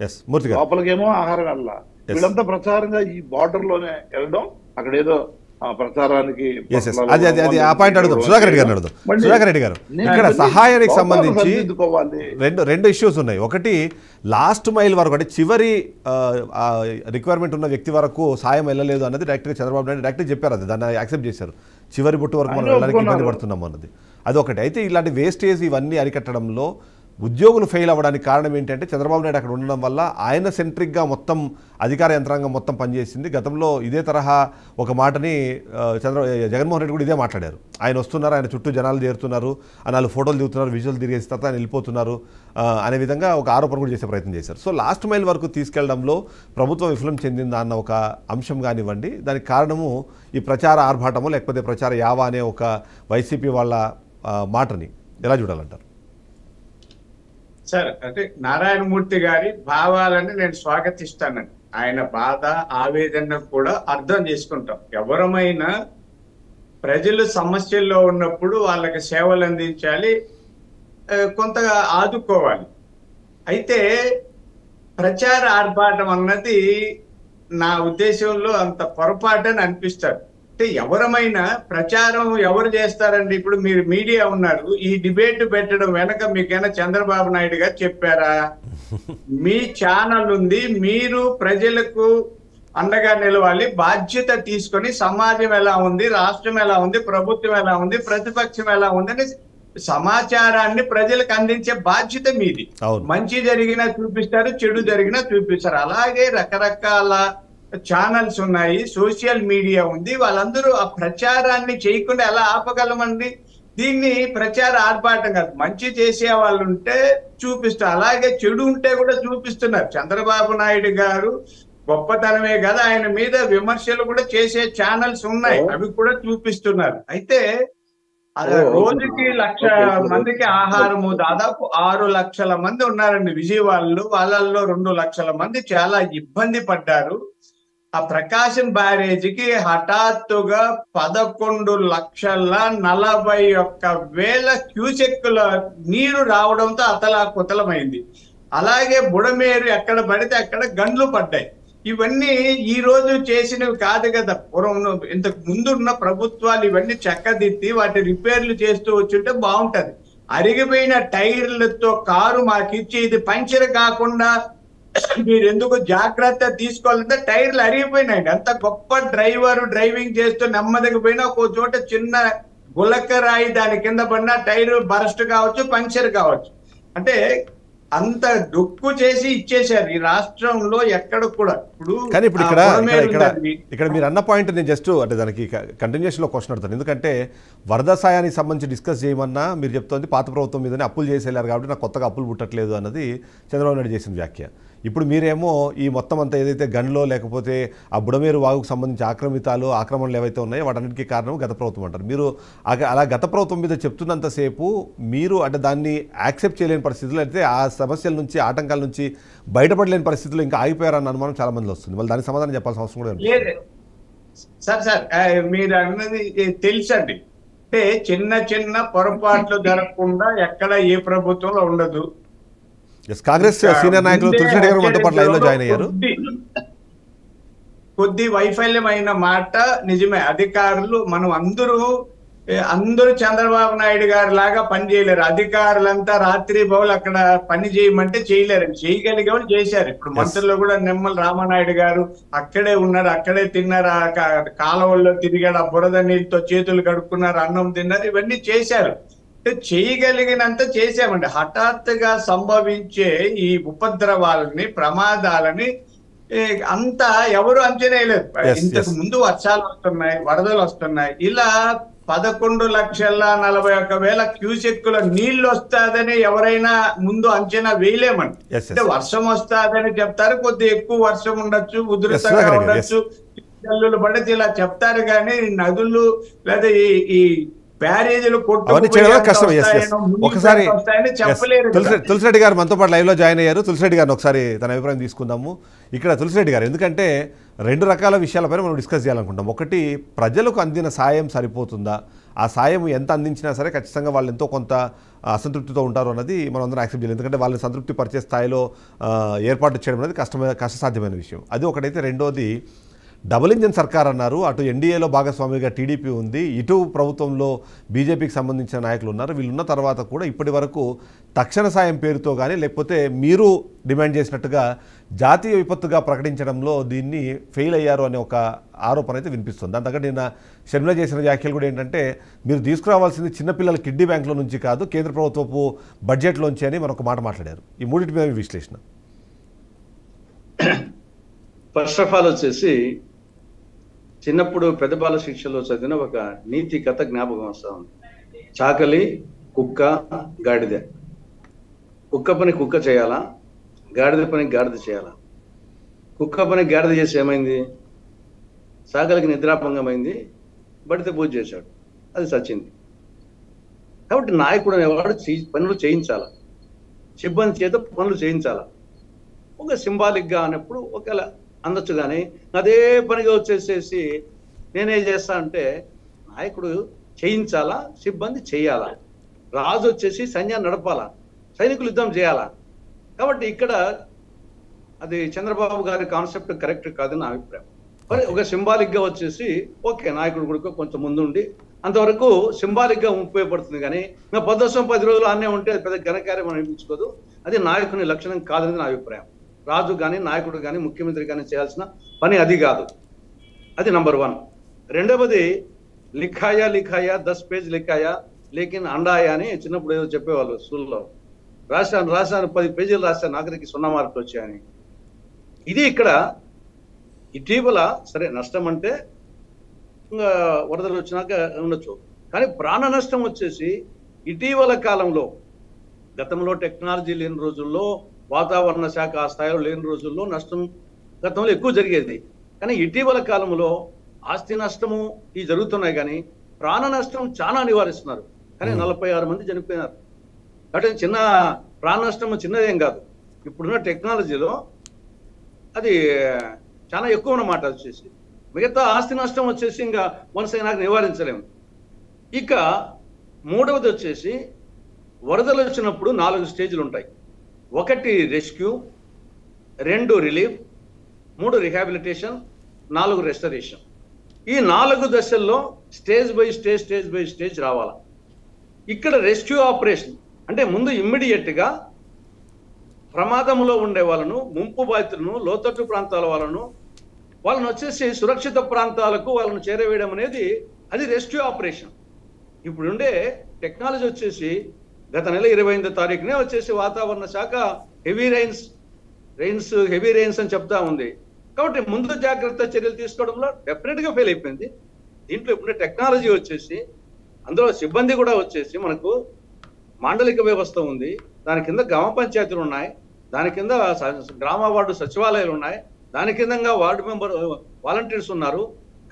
లోపలికేమో ఆహారం వెళ్ళ, వీళ్ళంతా ప్రచారంగా ఈ బార్డర్ లోనే వెళ్ళడం, అక్కడ ఏదో ప్రచారానికి సుధాకర్ రెడ్డి గారు ఇక్కడ సహాయానికి సంబంధించి రెండు ఇష్యూస్ ఉన్నాయి. ఒకటి, లాస్ట్ మైల్ వరకు అంటే చివరి రిక్వైర్మెంట్ ఉన్న వ్యక్తి వరకు సాయం వెళ్ళలేదు అన్నది డైరెక్ట్గా చంద్రబాబు నాయుడు డైరెక్ట్గా చెప్పారు. అది దాన్ని యాక్సెప్ట్ చేశారు. చివరి బుట్టు వరకు మనం వెళ్ళడానికి ఇబ్బంది పడుతున్నాము అన్నది అదొకటి. అయితే ఇలాంటి వేస్టేజ్ ఇవన్నీ అరికట్టడంలో ఉద్యోగులు ఫెయిల్ అవ్వడానికి కారణం ఏంటంటే చంద్రబాబు నాయుడు అక్కడ ఉండడం వల్ల ఆయన సెంట్రిక్గా మొత్తం అధికార యంత్రాంగం మొత్తం పనిచేసింది. గతంలో ఇదే తరహా ఒక మాటని జగన్మోహన్ రెడ్డి కూడా ఇదే మాట్లాడారు. ఆయన వస్తున్నారు, ఆయన చుట్టూ జనాలు చేరుతున్నారు, వాళ్ళు ఫోటోలు దిగుతున్నారు, విజువల్ తిరిగేసిన తర్వాత ఆయన వెళ్ళిపోతున్నారు అనే విధంగా ఒక ఆరోపణ కూడా చేసే ప్రయత్నం చేశారు. సో లాస్ట్ మైల్ వరకు తీసుకెళ్లడంలో ప్రభుత్వం విఫలం చెందిందా అన్న ఒక అంశం కానివ్వండి, దానికి కారణము ఈ ప్రచార ఆర్భాటము లేకపోతే ప్రచార యావా అనే ఒక వైసీపీ వాళ్ళ మాటని ఎలా చూడాలంటారు? సార్, అంటే నారాయణమూర్తి గారి భావాలని నేను స్వాగతిస్తానండి. ఆయన బాధ ఆవేదన కూడా అర్థం చేసుకుంటాం. ఎవరమైనా ప్రజలు సమస్యల్లో ఉన్నప్పుడు వాళ్ళకి సేవలు అందించాలి, కొంతగా ఆదుకోవాలి. అయితే ప్రచార ఆర్భాటం అన్నది నా ఉద్దేశంలో అంత పొరపాటని అనిపిస్తారు. అంటే ఎవరమైనా ప్రచారం ఎవరు చేస్తారండి? ఇప్పుడు మీరు మీడియా ఉన్నారు, ఈ డిబేట్ పెట్టడం వెనక మీకైనా చంద్రబాబు నాయుడు గారు చెప్పారా? మీ ఛానల్ ఉంది, మీరు ప్రజలకు అండగా నిలవాలి, బాధ్యత తీసుకొని సమాజం ఎలా ఉంది, రాష్ట్రం ఎలా ఉంది, ప్రభుత్వం ఎలా ఉంది, ప్రతిపక్షం ఎలా ఉంది అని సమాచారాన్ని ప్రజలకు అందించే బాధ్యత మీది. మంచి జరిగినా చూపిస్తారు, చెడు జరిగినా చూపిస్తారు. అలాగే రకరకాల ఛానల్స్ ఉన్నాయి, సోషల్ మీడియా ఉంది, వాళ్ళందరూ ఆ ప్రచారాన్ని చేయకుండా ఎలా ఆపగలమండి? దీన్ని ప్రచార ఆర్భాటం కాదు, మంచి చేసే వాళ్ళు ఉంటే చూపిస్తారు, అలాగే చెడు ఉంటే కూడా చూపిస్తున్నారు. చంద్రబాబు నాయుడు గారు గొప్పతనమే కదా, ఆయన మీద విమర్శలు కూడా చేసే ఛానల్స్ ఉన్నాయి, అవి కూడా చూపిస్తున్నారు. అయితే రోజుకి 1,00,000 మందికి ఆహారము, దాదాపు 6 లక్షల మంది ఉన్నారండి విజయవాడలో. వాళ్ళల్లో 2 లక్షల మంది చాలా ఇబ్బంది పడ్డారు. ఆ ప్రకాశం బ్యారేజీకి హఠాత్తుగా 11,41,000 క్యూసెక్కుల నీరు రావడంతో అతలాకుతలమైంది. అలాగే బుడమేరు ఎక్కడ పడితే అక్కడ గండ్లు పడ్డాయి. ఇవన్నీ ఈ రోజు చేసినవి కాదు కదా, పూర్వం ఇంతకు ముందున్న ప్రభుత్వాలు ఇవన్నీ చక్కదిద్ది వాటి రిపేర్లు చేస్తూ వచ్చుంటే బాగుంటది. అరిగిపోయిన టైర్లతో కారు మాకిచ్చి ఇది పంచర్ కాకుండా మీరు ఎందుకు జాగ్రత్త తీసుకోవాలంటే టైర్లు అరిగిపోయినాయండి. అంత గొప్ప డ్రైవర్ డ్రైవింగ్ చేస్తూ నెమ్మదిగా పోయినా ఒక చోట చిన్న గులకరాయి దాని కింద పడినా టైర్ బరస్ట్ కావచ్చు, పంచర్ కావచ్చు. అంటే అంత డొక్కు చేసి ఇచ్చేశారు ఈ రాష్ట్రంలో ఎక్కడ కూడా. కానీ ఇప్పుడు ఇక్కడ మీరు అన్న పాయింట్ నేను జస్ట్ అంటే దానికి కంటిన్యూషన్ లో క్వశ్చన్ అడుగుతాను. ఎందుకంటే వరద సాయానికి సంబంధించి డిస్కస్ చేయమన్నా మీరు చెప్తోంది పాత ప్రభుత్వం మీదనే అప్పులు చేసేయారు కాబట్టి నాకు కొత్తగా అప్పులు పుట్టట్లేదు అన్నది చంద్రబాబు నాయుడు చేసిన వ్యాఖ్య. ఇప్పుడు మీరేమో ఈ మొత్తం అంతా ఏదైతే గన్లో లేకపోతే ఆ బుడమేరు వాగుకు సంబంధించి ఆక్రమణలు ఏవైతే ఉన్నాయో వాటన్నిటికీ కారణం గత ప్రభుత్వం అంటారు. మీరు అలా గత ప్రభుత్వం మీద చెప్తున్నంతసేపు మీరు అంటే దాన్ని యాక్సెప్ట్ చేయలేని పరిస్థితుల్లో అయితే ఆ సమస్యల నుంచి ఆటంకాల నుంచి బయటపడలేని పరిస్థితుల్లో ఇంకా ఆగిపోయారన్న అనుమానం చాలా మంది వస్తుంది. మళ్ళీ దానికి సమాధానం చెప్పాల్సిన అవసరం కూడా లేదు సార్. మీరు అన్నది తెలుసండి, అంటే చిన్న చిన్న పొరపాట్లు జరగకుండా ఎక్కడ ఏ ప్రభుత్వంలో ఉండదు. కాంగ్రెస్ సీనియర్ నాయకులు తులసిరెడ్డి గారు మనతో పాటు లైవ్ లో జాయిన్ అయ్యారు. కొద్ది వైఫల్యమైన మాట నిజమే. అధికారులు మనం అందరూ చంద్రబాబు నాయుడు గారి లాగా పని చేయలేరు. అధికారులంతా రాత్రి బౌలు అక్కడ పని చేయమంటే చేయలేరు. చేయగలిగే వాళ్ళు చేశారు. ఇప్పుడు మంత్రులు కూడా నిమ్మల రామనాయుడు గారు అక్కడే ఉన్నారు, అక్కడే తిన్నారు, కాలువల్లో తిరిగాడు, ఆ బురద నీళ్ళతో చేతులు కడుక్కున్నారు, అన్నం తిన్నారు, ఇవన్నీ చేశారు. చేయగలిగినంత చేశామండి. హఠాత్తుగా సంభవించే ఈ ఉపద్రవాలని, ప్రమాదాలని అంతా ఎవరు అంచనా లేదు. ఇంతకు ముందు వర్షాలు వస్తున్నాయి, వరదలు వస్తున్నాయి, ఇలా 11,41,000 క్యూసెక్కుల నీళ్లు వస్తాదని ఎవరైనా ముందు అంచనా వేయలేమండి. అంటే వర్షం వస్తాదని చెప్తారు, కొద్ది ఎక్కువ వర్షం ఉండొచ్చు, ఉధృతంగా ఉండొచ్చు, జల్లులు పడితే ఇలా చెప్తారు. కానీ నదులు లేదా ఈ బ్యారేజీలు ఒకసారి తులసిరెడ్డి గారు మనతో పాటు లైవ్ లో జాయిన్ అయ్యారు. తులసిరెడ్డి గారిని ఒకసారి తన అభిప్రాయం తీసుకుందాము. ఇక్కడ తులసిరెడ్డి గారు, ఎందుకంటే 2 రకాల విషయాలపైన మనం డిస్కస్ చేయాలనుకుంటాం. ఒకటి, ప్రజలకు అందిన సాయం సరిపోతుందా, ఆ సాయం ఎంత అందించినా సరే ఖచ్చితంగా వాళ్ళు ఎంతో కొంత అసంతృప్తితో ఉంటారు అన్నది మనం అందరం యాక్సెప్ట్ చేయాలి. ఎందుకంటే వాళ్ళని సంతృప్తి పరిచే స్థాయిలో ఏర్పాటు చేయడం అనేది కష్టసాధ్యమైన విషయం. అది ఒకటైతే, రెండోది డబుల్ ఇంజిన్ సర్కార్ అన్నారు. అటు ఎన్డీఏలో భాగస్వామిగా టీడీపీ ఉంది, ఇటు ప్రభుత్వంలో బీజేపీకి సంబంధించిన నాయకులు ఉన్నారు. వీళ్ళున్న తర్వాత కూడా ఇప్పటి వరకు తక్షణ సాయం పేరుతో కానీ, లేకపోతే మీరు డిమాండ్ చేసినట్టుగా జాతీయ విపత్తుగా ప్రకటించడంలో దీన్ని ఫెయిల్ అయ్యారు అనే ఒక ఆరోపణ అయితే వినిపిస్తుంది. దాని తగ్గ నిన్న షర్మిల చేసిన వ్యాఖ్యలు కూడా ఏంటంటే, మీరు తీసుకురావాల్సింది చిన్నపిల్లల కిడ్నీ బ్యాంకులో నుంచి కాదు, కేంద్ర ప్రభుత్వపు బడ్జెట్లోంచి అని మరొక మాట మాట్లాడారు. ఈ మూడింటి మీద విశ్లేషణ. ఫస్ట్ ఆఫ్ ఆల్ వచ్చేసి, చిన్నప్పుడు పెద్ద బాల శిక్షలో చదివిన ఒక నీతి కథ జ్ఞాపకం వస్తా ఉంది. చాకలి, కుక్క, గాడిద. కుక్క పని కుక్క చేయాలా, గాడిద పని గాడిద చేయాలా? కుక్క పని గాడిద చేసి ఏమైంది? చాకలికి నిద్రాభంగమైంది, బడితే పూజ చేశాడు, అది చచ్చింది. కాబట్టి నాయకుడు అనేవాడు పనులు చేయించాలా, సిబ్బంది చేత పనులు చేయించాలా. ఒక సింబాలిక్గా అన్నప్పుడు ఒకవేళ అందొచ్చు. కానీ అదే పనిగా వచ్చేసేసి నేనేం చేస్తా అంటే, నాయకుడు చేయించాలా, సిబ్బంది చేయాలా? రాజు వచ్చేసి సైన్యాన్ని నడపాలా, సైనికులు యుద్ధం చేయాలా? కాబట్టి ఇక్కడ అది చంద్రబాబు గారి కాన్సెప్ట్ కరెక్ట్ కాదని నా అభిప్రాయం. మరి ఒక సింబాలిక్గా వచ్చేసి ఓకే, నాయకుడు కూడా కొంచెం ముందుండి అంతవరకు సింబాలిక్గా ఉపయోగపడుతుంది. కానీ ఇంకా 10 రోజులు అన్నీ ఉంటే అది పెద్ద ఘనకార్యం అనిపించుకోదు. అది నాయకుని లక్షణం కాదనేది నా అభిప్రాయం. రాజు కానీ, నాయకుడు కానీ, ముఖ్యమంత్రి కానీ చేయాల్సిన పని అది కాదు. అది నంబర్ 1. రెండవది, లిఖాయా 10 పేజ్ లిఖాయా లేకిన్ అండాయా అని చిన్నప్పుడు ఏదో చెప్పేవాళ్ళు స్కూల్లో. రాశాను 10 పేజీలు రాశాను, ఆఖరికి 0 మార్కులు వచ్చాయని. ఇది ఇక్కడ ఇటీవల సరే నష్టం అంటే ఇంకా వరదలు వచ్చినాక ఉండొచ్చు. కానీ ప్రాణ నష్టం వచ్చేసి ఇటీవల కాలంలో, గతంలో టెక్నాలజీ లేని రోజుల్లో, వాతావరణ శాఖ ఆ స్థాయిలో లేని రోజుల్లో నష్టం గతంలో ఎక్కువ జరిగేది. కానీ ఇటీవల కాలంలో ఆస్తి నష్టము ఇవి జరుగుతున్నాయి, కానీ ప్రాణ నష్టం చాలా నివారిస్తున్నారు. కానీ 46 మంది చనిపోయినారు. అంటే చిన్న ప్రాణ నష్టం చిన్నదేం కాదు. ఇప్పుడున్న టెక్నాలజీలో అది చాలా ఎక్కువ అన్నమాట. వచ్చేసి మిగతా ఆస్తి నష్టం వచ్చేసి ఇంకా మనసైనాక నివారించలేము. ఇక మూడవది వచ్చేసి, వరదలు వచ్చినప్పుడు 4 స్టేజ్లు ఉంటాయి. 1 రెస్క్యూ, 2 రిలీఫ్, 3 రిహాబిలిటేషన్, 4 రెస్టరేషన్. ఈ 4 దశల్లో స్టేజ్ బై స్టేజ్ రావాలా. ఇక్కడ రెస్క్యూ ఆపరేషన్ అంటే ముందు ఇమ్మీడియట్గా ప్రమాదంలో ఉండే వాళ్ళను, ముంపు బాధితులను, లోతట్టు ప్రాంతాల వాళ్ళను వచ్చేసి సురక్షిత ప్రాంతాలకు వాళ్ళను చేరవేయడం అనేది అది రెస్క్యూ ఆపరేషన్. ఇప్పుడుండే టెక్నాలజీ వచ్చేసి గత నెల 28వ తారీఖునే వచ్చేసి వాతావరణ శాఖ హెవీ రెయిన్స్ అని చెప్తా ఉంది. కాబట్టి ముందు జాగ్రత్త చర్యలు తీసుకోవడంలో డెఫినెట్గా ఫెయిల్ అయిపోయింది. దీంట్లో ఇప్పుడు టెక్నాలజీ వచ్చేసి, అందులో సిబ్బంది కూడా వచ్చేసి మనకు మాండలిక వ్యవస్థ ఉంది, దాని కింద గ్రామ పంచాయతీలు ఉన్నాయి, దాని కింద గ్రామ వార్డు సచివాలయాలు ఉన్నాయి, దాని కింద వార్డు మెంబర్ వాలంటీర్స్ ఉన్నారు.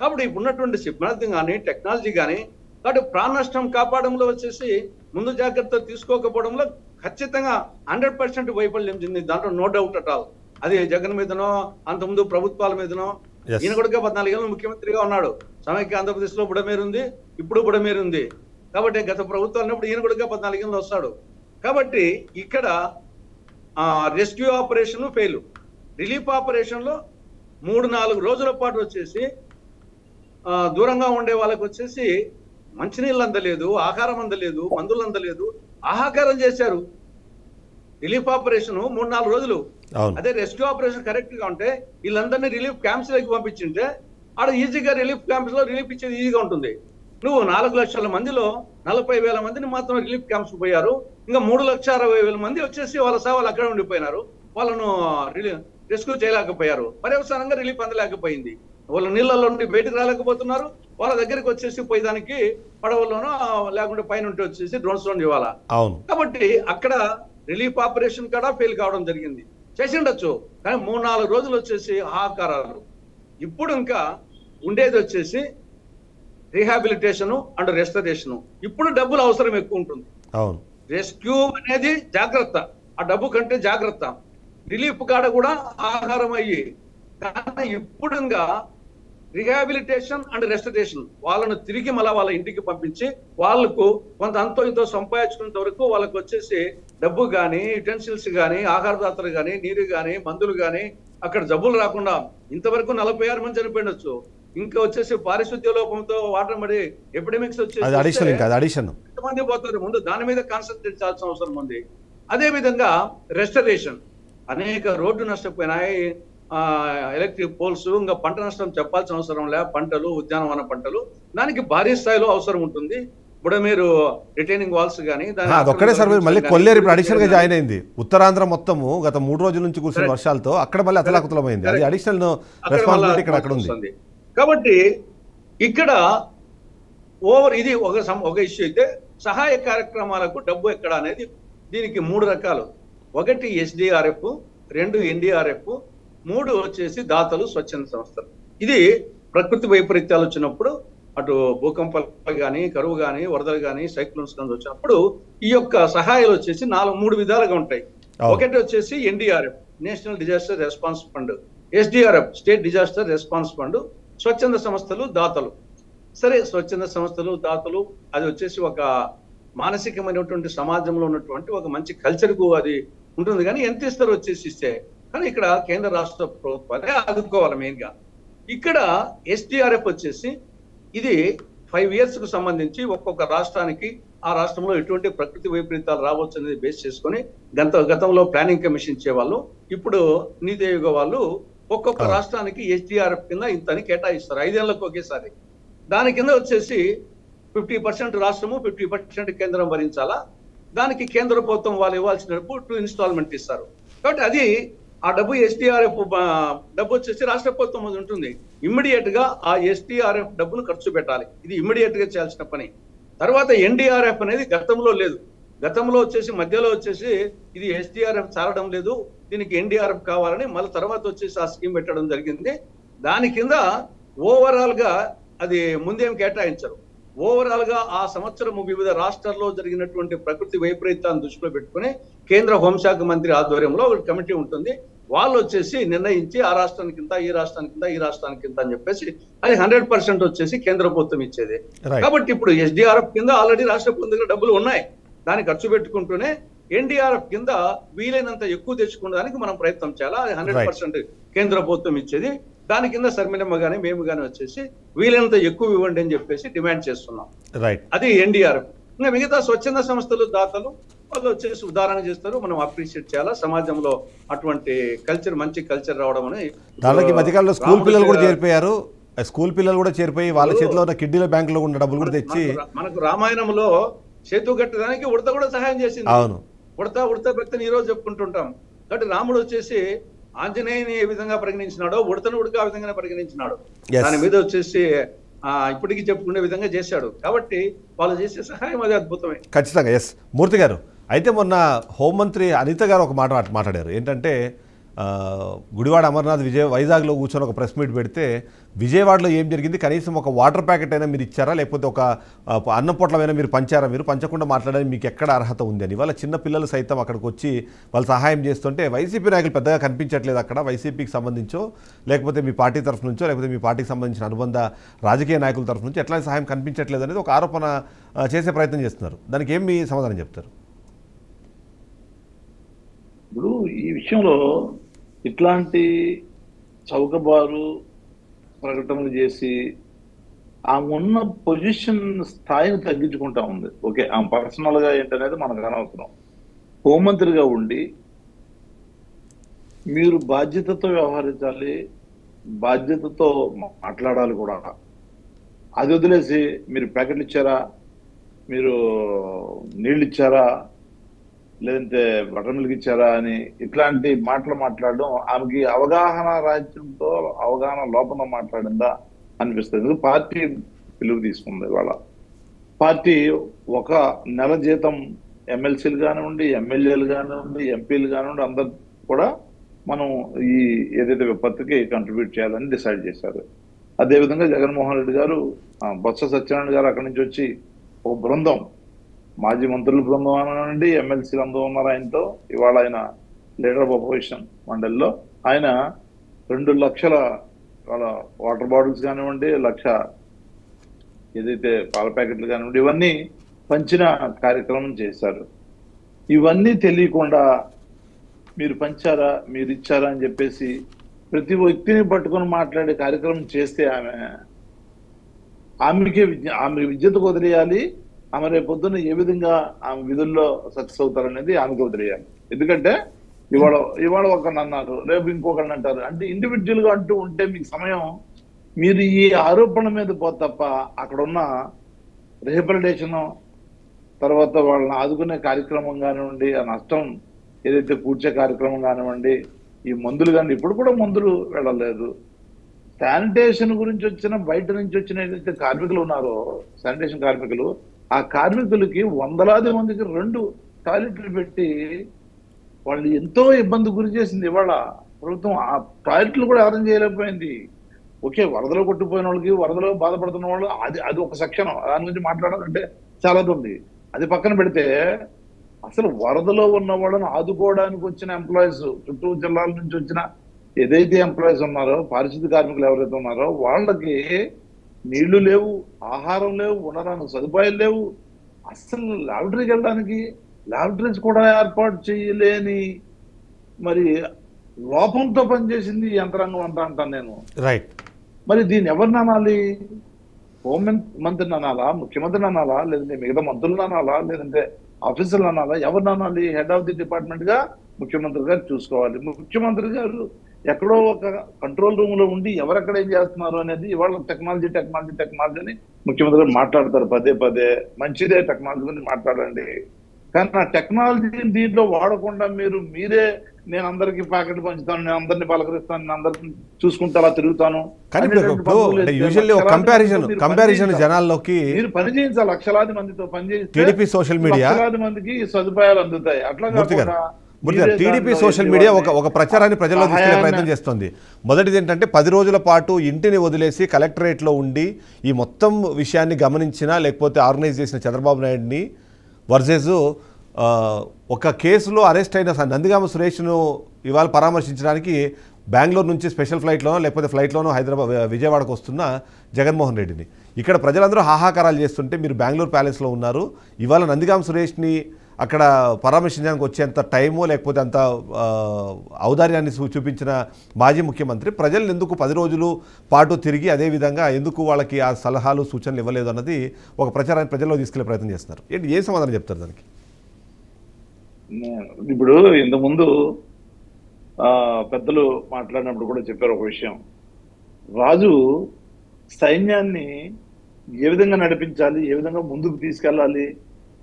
కాబట్టి ఇప్పుడున్నటువంటి సిబ్బంది కానీ, టెక్నాలజీ కానీ, కాబట్టి ప్రాణ నష్టం కాపాడంలో వచ్చేసి ముందు జాగ్రత్తలు తీసుకోకపోవడంలో ఖచ్చితంగా 100% వైఫల్యం చెందింది. దాంట్లో నో డౌట్ అట్ ఆల్. అది జగన్ మీదనో, అంతకుముందు ప్రభుత్వాల మీదనో. ఈయన కూడా 14 ఏళ్ళు ముఖ్యమంత్రిగా ఉన్నాడు. సమైక్య ఆంధ్రప్రదేశ్లో బుడమేరు ఉంది, ఇప్పుడు బుడమేరు ఉంది. కాబట్టి గత ప్రభుత్వం అన్నప్పుడు ఈయన కూడా 14 ఏళ్ళు వస్తాడు. కాబట్టి ఇక్కడ rescue operation fail, relief operation లో 3-4 రోజుల పాటు వచ్చేసి దూరంగా ఉండే వాళ్ళకి వచ్చేసి మంచినీళ్ళు అందలేదు, ఆహారం అందలేదు, మందులు అందలేదు, ఆహాకారం చేశారు. రిలీఫ్ ఆపరేషన్ 3-4 రోజులు. అదే రెస్క్యూ ఆపరేషన్ కరెక్ట్ గా ఉంటే వీళ్ళందరినీ రిలీఫ్ క్యాంప్స్ లోకి పంపించింటే ఆడ ఈజీగా రిలీఫ్ క్యాంప్స్ లో రిలీఫ్ ఇచ్చేది ఈజీగా ఉంటుంది. నువ్వు 4 లక్షల మందిలో 40,000 మందిని మాత్రం రిలీఫ్ క్యాంప్స్ పోయారు. ఇంకా 3,60,000 మంది వచ్చేసి వాళ్ళ సేవలు అక్కడ ఉండిపోయినారు. వాళ్ళను రెస్క్యూ చేయలేకపోయారు. పర్యవసానంగా రిలీఫ్ అందలేకపోయింది. వాళ్ళు నీళ్ళలో నుండి బయటకు రాలేకపోతున్నారు. వాళ్ళ దగ్గరికి వచ్చేసి పోయేదానికి పడవల్లోనో లేకుంటే పైన ఉంటే వచ్చేసి డ్రోన్స్ లోన్ ఇవ్వాలా. కాబట్టి అక్కడ రిలీఫ్ ఆపరేషన్ కూడా ఫెయిల్ కావడం జరిగింది. చేసి ఉండొచ్చు, కానీ 3-4 రోజులు వచ్చేసి ఆహాకారాలు. ఇప్పుడు ఇంకా ఉండేది వచ్చేసి రీహాబిలిటేషన్ అండ్ రెస్టరేషన్. ఇప్పుడు డబ్బులు అవసరం ఎక్కువ ఉంటుంది. రెస్క్యూ అనేది జాగ్రత్త, ఆ డబ్బు కంటే జాగ్రత్త. రిలీఫ్ కాడ కూడా ఆహారం అయ్యి, కానీ ఇప్పుడు ఇంకా రిహాబిలిటేషన్ అండ్ రెస్టరేషన్ వాళ్ళను తిరిగి మళ్ళీ వాళ్ళ ఇంటికి పంపించి వాళ్ళకు కొంత అంతో ఇంతో సంపాదించుకునేంత వరకు వాళ్ళకు వచ్చేసి డబ్బు కానీ, యుటెన్సిల్స్ కానీ, ఆహారదాతలు కానీ, నీరు కానీ, మందులు కానీ, అక్కడ జబ్బులు రాకుండా ఇంతవరకు 46 మంది చనిపోయిండొచ్చు. ఇంకా వచ్చేసి పారిశుద్ధ్య లోపంతో వాటర్ మరి ఎపిడమిక్స్ వచ్చేసి ఎంతమంది పోతారు. ముందు దాని మీద కాన్సన్ట్రేట్ చేయాల్సిన అవసరం ఉంది. అదే విధంగా రెస్టరేషన్, అనేక రోడ్డు నష్టపోయినాయి, ఎలక్ట్రిక్ పోల్స్, ఇంకా పంట నష్టం చెప్పాల్సిన అవసరం లే, పంటలు, ఉద్యానవన పంటలు, దానికి భారీ స్థాయిలో అవసరం ఉంటుంది. ఇప్పుడు మీరు రిటైనింగ్ వాల్స్ కానీ ఒక్కడే సార్ మళ్ళీ కొల్లేరు ఇప్పుడు అడిషనల్ గా జాయిన్ అయింది. ఉత్తరాంధ్ర మొత్తము గత 3 రోజుల నుంచి కురిసిన వర్షాలతో అక్కడ మళ్ళీ అతలాకుతలమైంది. అది అడిషనల్ రెస్పాన్సిబిలిటీ ఇక్కడ అక్కడ ఉంది. కాబట్టి ఇక్కడ ఇది ఒక ఇష్యూ అయితే, సహాయ కార్యక్రమాలకు డబ్బు ఎక్కడ అనేది దీనికి 3 రకాలు. 1 SDRF, 2 NDRF, 3 వచ్చేసి దాతలు, స్వచ్ఛంద సంస్థలు. ఇది ప్రకృతి వైపరీత్యాలు వచ్చినప్పుడు, అటు భూకంపాలు కానీ, కరువు కానీ, వరదలు కానీ, సైక్లోన్స్ కానీ వచ్చినప్పుడు ఈ యొక్క సహాయాలు వచ్చేసి 3 విధాలుగా ఉంటాయి. 1 వచ్చేసి NDRF, national disaster response fund, SDRF, state disaster response fund, స్వచ్ఛంద సంస్థలు, దాతలు. సరే, స్వచ్ఛంద సంస్థలు, దాతలు అది వచ్చేసి ఒక మానసికమైనటువంటి సమాజంలో ఉన్నటువంటి ఒక మంచి కల్చర్కు అది ఉంటుంది. కానీ ఎంత ఇస్తారు వచ్చేసి ఇస్తే, కానీ ఇక్కడ కేంద్ర రాష్ట్ర ప్రభుత్వాలే ఆదుకోవాలి మెయిన్ గా. ఇక్కడ SDRF వచ్చేసి ఇది 5 years కు సంబంధించి ఒక్కొక్క రాష్ట్రానికి ఆ రాష్ట్రంలో ఎటువంటి ప్రకృతి వైపరీత్యాలు రావచ్చు అనేది బేస్ చేసుకుని గతంలో ప్లానింగ్ కమిషన్ ఇచ్చేవాళ్ళు. ఇప్పుడు నీతి ఆయోగ్ వాళ్ళు ఒక్కొక్క రాష్ట్రానికి SDRF కింద ఇంతని కేటాయిస్తారు 5 ఏళ్లకు ఒకేసారి. దాని కింద వచ్చేసి 50% రాష్ట్రము, 50% కేంద్రం భరించాలా. దానికి కేంద్ర ప్రభుత్వం వాళ్ళు ఇవ్వాల్సిన డబ్బు 2 installment ఇస్తారు. కాబట్టి అది ఆ డబ్బు SDRF డబ్బు వచ్చేసి రాష్ట్ర ప్రభుత్వం ఉంటుంది. ఇమ్మీడియట్ గా ఆ SDRF డబ్బును ఖర్చు పెట్టాలి. ఇది ఇమ్మీడియట్ గా చేయాల్సిన పని. తర్వాత NDRF అనేది గతంలో లేదు. గతంలో వచ్చేసి మధ్యలో వచ్చేసి ఇది SDRF చాలడం లేదు, దీనికి NDRF కావాలని మళ్ళీ తర్వాత వచ్చేసి ఆ స్కీమ్ పెట్టడం జరిగింది. దాని కింద ఓవరాల్ గా అది ముందేం కేటాయించరు. ఓవరాల్ గా ఆ సంవత్సరం వివిధ రాష్ట్రాల్లో జరిగినటువంటి ప్రకృతి వైపరీత్యాన్ని దృష్టిలో పెట్టుకుని కేంద్ర హోంశాఖ మంత్రి ఆధ్వర్యంలో ఒక కమిటీ ఉంటుంది. వాళ్ళు వచ్చేసి నిర్ణయించి ఆ రాష్ట్రానికి ఇంత, ఈ రాష్ట్రానికి ఇంత, ఈ రాష్ట్రానికి ఇంత అని చెప్పేసి అది 100% వచ్చేసి కేంద్ర ప్రభుత్వం ఇచ్చేది. కాబట్టి ఇప్పుడు SDRF కింద ఆల్రెడీ రాష్ట్ర ప్రభుత్వం దగ్గర డబ్బులు ఉన్నాయి, దాన్ని ఖర్చు పెట్టుకుంటూనే NDRF కింద వీలైనంత ఎక్కువ తెచ్చుకోవడానికి మనం ప్రయత్నం చేయాలి. అది 100% కేంద్ర ప్రభుత్వం ఇచ్చేది. దాని కింద శర్మిలమ్మ గానీ మేము గానీ వచ్చేసి వీలైనంత ఎక్కువ ఇవ్వండి అని చెప్పేసి డిమాండ్ చేస్తున్నాం. అది NDRF. ఇంకా మిగతా స్వచ్ఛంద సంస్థలు, దాతలు వాళ్ళు వచ్చేసి ఉదాహరణ చేస్తారు. మనం అప్రిషియేట్ చేయాలా. సమాజంలో అటువంటి కల్చర్, మంచి కల్చర్ రావడం అనేది. దానికి మధ్యకాలంలో స్కూల్ పిల్లలు కూడా చేరిపోయారు. స్కూల్ పిల్లలు కూడా చేరిపోయి వాళ్ళ చేతిలో ఉన్న కిడ్నీల బ్యాంకులో ఉన్న డబ్బులు కూడా తెచ్చి మనకు రామాయణంలో సేతు కట్టడానికి ఉడత కూడా సహాయం చేసింది. అవును, ఉడత భక్తిని ఈ రోజు చెప్పుకుంటుంటాం. కాబట్టి రాముడు వచ్చేసి ఆంజనేయుని ఏ విధంగా పరిగణించినాడో ఉడతను ఉడక ఆ విధంగా పరిగణించినాడు. దాని మీద వచ్చేసి ఇప్పటికీ చెప్పుకునే విధంగా చేశాడు. కాబట్టి వాళ్ళు చేసే సహాయం అది అద్భుతమే. ఖచ్చితంగా. ఎస్ మూర్తి గారు, అయితే మొన్న హోంమంత్రి అనిత గారు ఒక మాట మాట్లాడారు. ఏంటంటే గుడివాడ అమర్నాథ్ వైజాగ్లో కూర్చొని ఒక ప్రెస్ మీట్ పెడితే విజయవాడలో ఏం జరిగింది, కనీసం ఒక వాటర్ ప్యాకెట్ అయినా మీరు ఇచ్చారా, లేకపోతే ఒక అన్నం పొట్లమైనా మీరు పంచారా, మీరు పంచకుండా మాట్లాడడానికి మీకు ఎక్కడ అర్హత ఉంది అని. వాళ్ళ చిన్న పిల్లలు సైతం అక్కడికి వచ్చి వాళ్ళు సహాయం చేస్తుంటే వైసీపీ నాయకులు పెద్దగా కనిపించట్లేదు అక్కడ. వైసీపీకి సంబంధించో లేకపోతే మీ పార్టీ తరఫు నుంచో లేకపోతే మీ పార్టీకి సంబంధించిన అనుబంధ రాజకీయ నాయకుల తరఫు నుంచి ఎట్లాంటి సహాయం కనిపించట్లేదు అనేది ఒక ఆరోపణ చేసే ప్రయత్నం చేస్తున్నారు. దానికి ఏం మీ సమాధానం చెప్తారు? ఇప్పుడు ఈ విషయంలో ఇట్లాంటి చౌకబారు ప్రకటనలు చేసి ఆమె ఉన్న పొజిషన్ స్థాయిని తగ్గించుకుంటా ఉంది. ఓకే, ఆమె పర్సనల్ గా ఏంటనేది మనకు అనవసరం. హోంమంత్రిగా ఉండి మీరు బాధ్యతతో వ్యవహరించాలి, బాధ్యతతో మాట్లాడాలి కూడా. అది వదిలేసి మీరు ప్యాకెట్లు ఇచ్చారా, మీరు నీళ్ళు ఇచ్చారా, లేదంటే బటర్ మిల్క్ ఇచ్చారా అని ఇట్లాంటి మాటలు మాట్లాడడం ఆమెకి అవగాహన రాజ్యంతో అవగాహన లోపల మాట్లాడిందా అనిపిస్తుంది. పార్టీ పిలుపు తీసుకుంది. వాళ్ళ పార్టీ ఒక నెల జీతం ఎమ్మెల్సీలు కానివ్వండి, ఎమ్మెల్యేలు కానివ్వండి, ఎంపీలు కానివ్వండి, అందరు కూడా మనం ఈ ఏదైతే విపత్తుకి కంట్రిబ్యూట్ చేయాలని డిసైడ్ చేశారు. అదేవిధంగా జగన్మోహన్ రెడ్డి గారు, బొత్స సత్యనారాయణ గారు అక్కడి నుంచి వచ్చి ఒక బృందం, మాజీ మంత్రుల బృందం అనండి, ఎమ్మెల్సీలు అందరూ ఉన్నారు ఆయనతో. ఇవాళ ఆయన లీడర్ ఆఫ్ అపోజిషన్ మండలిలో ఆయన 2 లక్షల వాళ్ళ వాటర్ బాటిల్స్ కానివ్వండి, 1 లక్ష ఏదైతే పాల ప్యాకెట్లు కానివ్వండి, ఇవన్నీ పంచిన కార్యక్రమం చేశారు. ఇవన్నీ తెలియకుండా మీరు పంచారా, మీరు ఇచ్చారా అని చెప్పేసి ప్రతి వ్యక్తిని పట్టుకొని మాట్లాడే కార్యక్రమం చేస్తే ఆమె విద్యతకు వదిలేయాలి. ఆమె రేపు పొద్దున్న ఏ విధంగా ఆమె విధుల్లో సక్సెస్ అవుతారనేది ఆమెకు వదిలేయాలి. ఎందుకంటే ఇవాళ ఒకరిని అన్నారు, రేపు ఇంకొకరిని అంటారు. అంటే ఇండివిజువల్ గా అంటూ ఉంటే మీకు సమయం, మీరు ఈ ఆరోపణల మీద పోతే తప్ప అక్కడ ఉన్న రిహాబిలిటేషన్, తర్వాత వాళ్ళని ఆదుకునే కార్యక్రమం కానివ్వండి, ఆ నష్టం ఏదైతే పూడ్చే కార్యక్రమం కానివ్వండి, ఈ మందులు కానీ ఇప్పుడు కూడా మందులు వెళ్ళలేదు. శానిటేషన్ గురించి వచ్చిన బయట నుంచి వచ్చిన ఏదైతే కార్మికులు ఉన్నారో, శానిటేషన్ కార్మికులు, ఆ కార్మికులకి వందలాది మందికి 2 టాయిలెట్లు పెట్టి వాళ్ళు ఎంతో ఇబ్బంది గురి చేసింది. ఇవాళ ప్రభుత్వం ఆ టాయిలెట్లు కూడా అరేంజ్ చేయలేకపోయింది. ఓకే, వరదలో కొట్టుకుపోయిన వాళ్ళకి, వరదలో బాధపడుతున్న వాళ్ళు, అది ఒక సెక్షన్. దాని గురించి మాట్లాడాలంటే చాలా ఉంది. అది పక్కన పెడితే అసలు వరదలో ఉన్న వాళ్ళని ఆదుకోవడానికి వచ్చిన ఎంప్లాయీస్, చుట్టూ జిల్లాల నుంచి వచ్చిన ఏదైతే ఎంప్లాయీస్ ఉన్నారో, పారిశుద్ధ్య కార్మికులు ఎవరైతే ఉన్నారో వాళ్ళకి నీళ్లు లేవు, ఆహారం లేవు, ఉండడానికి సదుపాయాలు లేవు. అసలు ల్యాబొరేటరీకి వెళ్ళడానికి ల్యాబొరేటరీస్ కూడా ఏర్పాటు చేయలేని మరి లోపంతో పనిచేసింది యంత్రాంగం అంతా అంటాను నేను. రైట్. మరి దీన్ని ఎవరిని అనాలి? హోం మంత్రిని అనాలా, ముఖ్యమంత్రిని అనాలా, లేదంటే మిగతా మంత్రులను అనాలా, లేదంటే ఆఫీసర్లు అనాలా? ఎవరిని అనాలి? హెడ్ ఆఫ్ ది డిపార్ట్మెంట్ గా ముఖ్యమంత్రి గారు చూసుకోవాలి. ముఖ్యమంత్రి గారు ఎక్కడో ఒక కంట్రోల్ రూమ్ లో ఉండి ఎవరెక్కడ ఏం చేస్తున్నారు అనేది ఇవాళ టెక్నాలజీ అని ముఖ్యమంత్రి గారు మాట్లాడతారు పదే. మంచిదే, టెక్నాలజీ గురించి మాట్లాడండి. కానీ ఆ టెక్నాలజీని దీంట్లో వాడకుండా మీరే నేను అందరికి ప్యాకెట్ పంచుతాను, నేను అందరినీ పలకరిస్తాను, నేను అందరిని చూసుకుంటా అలా తిరుగుతాను. కంపారిజన్ జనాల్లోకి మీరు పని చేయించాలి, లక్షలాది మందితో పని చేస్తే టీడీపీ సోషల్ మీడియా లక్షలాది మందికి సదుపాయాలు అందుతాయి. అట్లా కాకుండా టీడీపీ సోషల్ మీడియా ఒక ప్రచారాన్ని ప్రజల్లో తీసుకెళ్లే ప్రయత్నం చేస్తుంది. మొదటిది ఏంటంటే 10 రోజుల పాటు ఇంటిని వదిలేసి కలెక్టరేట్లో ఉండి ఈ మొత్తం విషయాన్ని గమనించిన లేకపోతే ఆర్గనైజ్ చేసిన చంద్రబాబు నాయుడిని వర్సెస్ ఒక కేసులో అరెస్ట్ అయిన నందిగామ సురేష్ను ఇవాళ పరామర్శించడానికి బెంగళూరు నుంచి స్పెషల్ ఫ్లైట్లోనో లేకపోతే ఫ్లైట్లోనో విజయవాడకు వస్తున్న జగన్మోహన్ రెడ్డిని ఇక్కడ ప్రజలందరూ హాహాకారాలు చేస్తుంటే మీరు బెంగళూరు ప్యాలెస్లో ఉన్నారు. ఇవాళ నందిగామ సురేష్ని అక్కడ పరామర్శించడానికి వచ్చేంత టైము లేకపోతే అంత ఔదార్యాన్ని చూపించిన మాజీ ముఖ్యమంత్రి ప్రజలను ఎందుకు 10 రోజులు పాటు తిరిగి అదేవిధంగా ఎందుకు వాళ్ళకి ఆ సలహాలు సూచనలు ఇవ్వలేదు అన్నది ఒక ప్రచారాన్ని ప్రజల్లో తీసుకెళ్లే ప్రయత్నం చేస్తున్నారు. ఏంటి ఏ సమాధానం చెప్తారు దానికి? ఇప్పుడు ఇంతకుముందు పెద్దలు మాట్లాడినప్పుడు కూడా చెప్పారు ఒక విషయం. రాజు సైన్యాన్ని ఏ విధంగా నడిపించాలి, ఏ విధంగా ముందుకు తీసుకెళ్ళాలి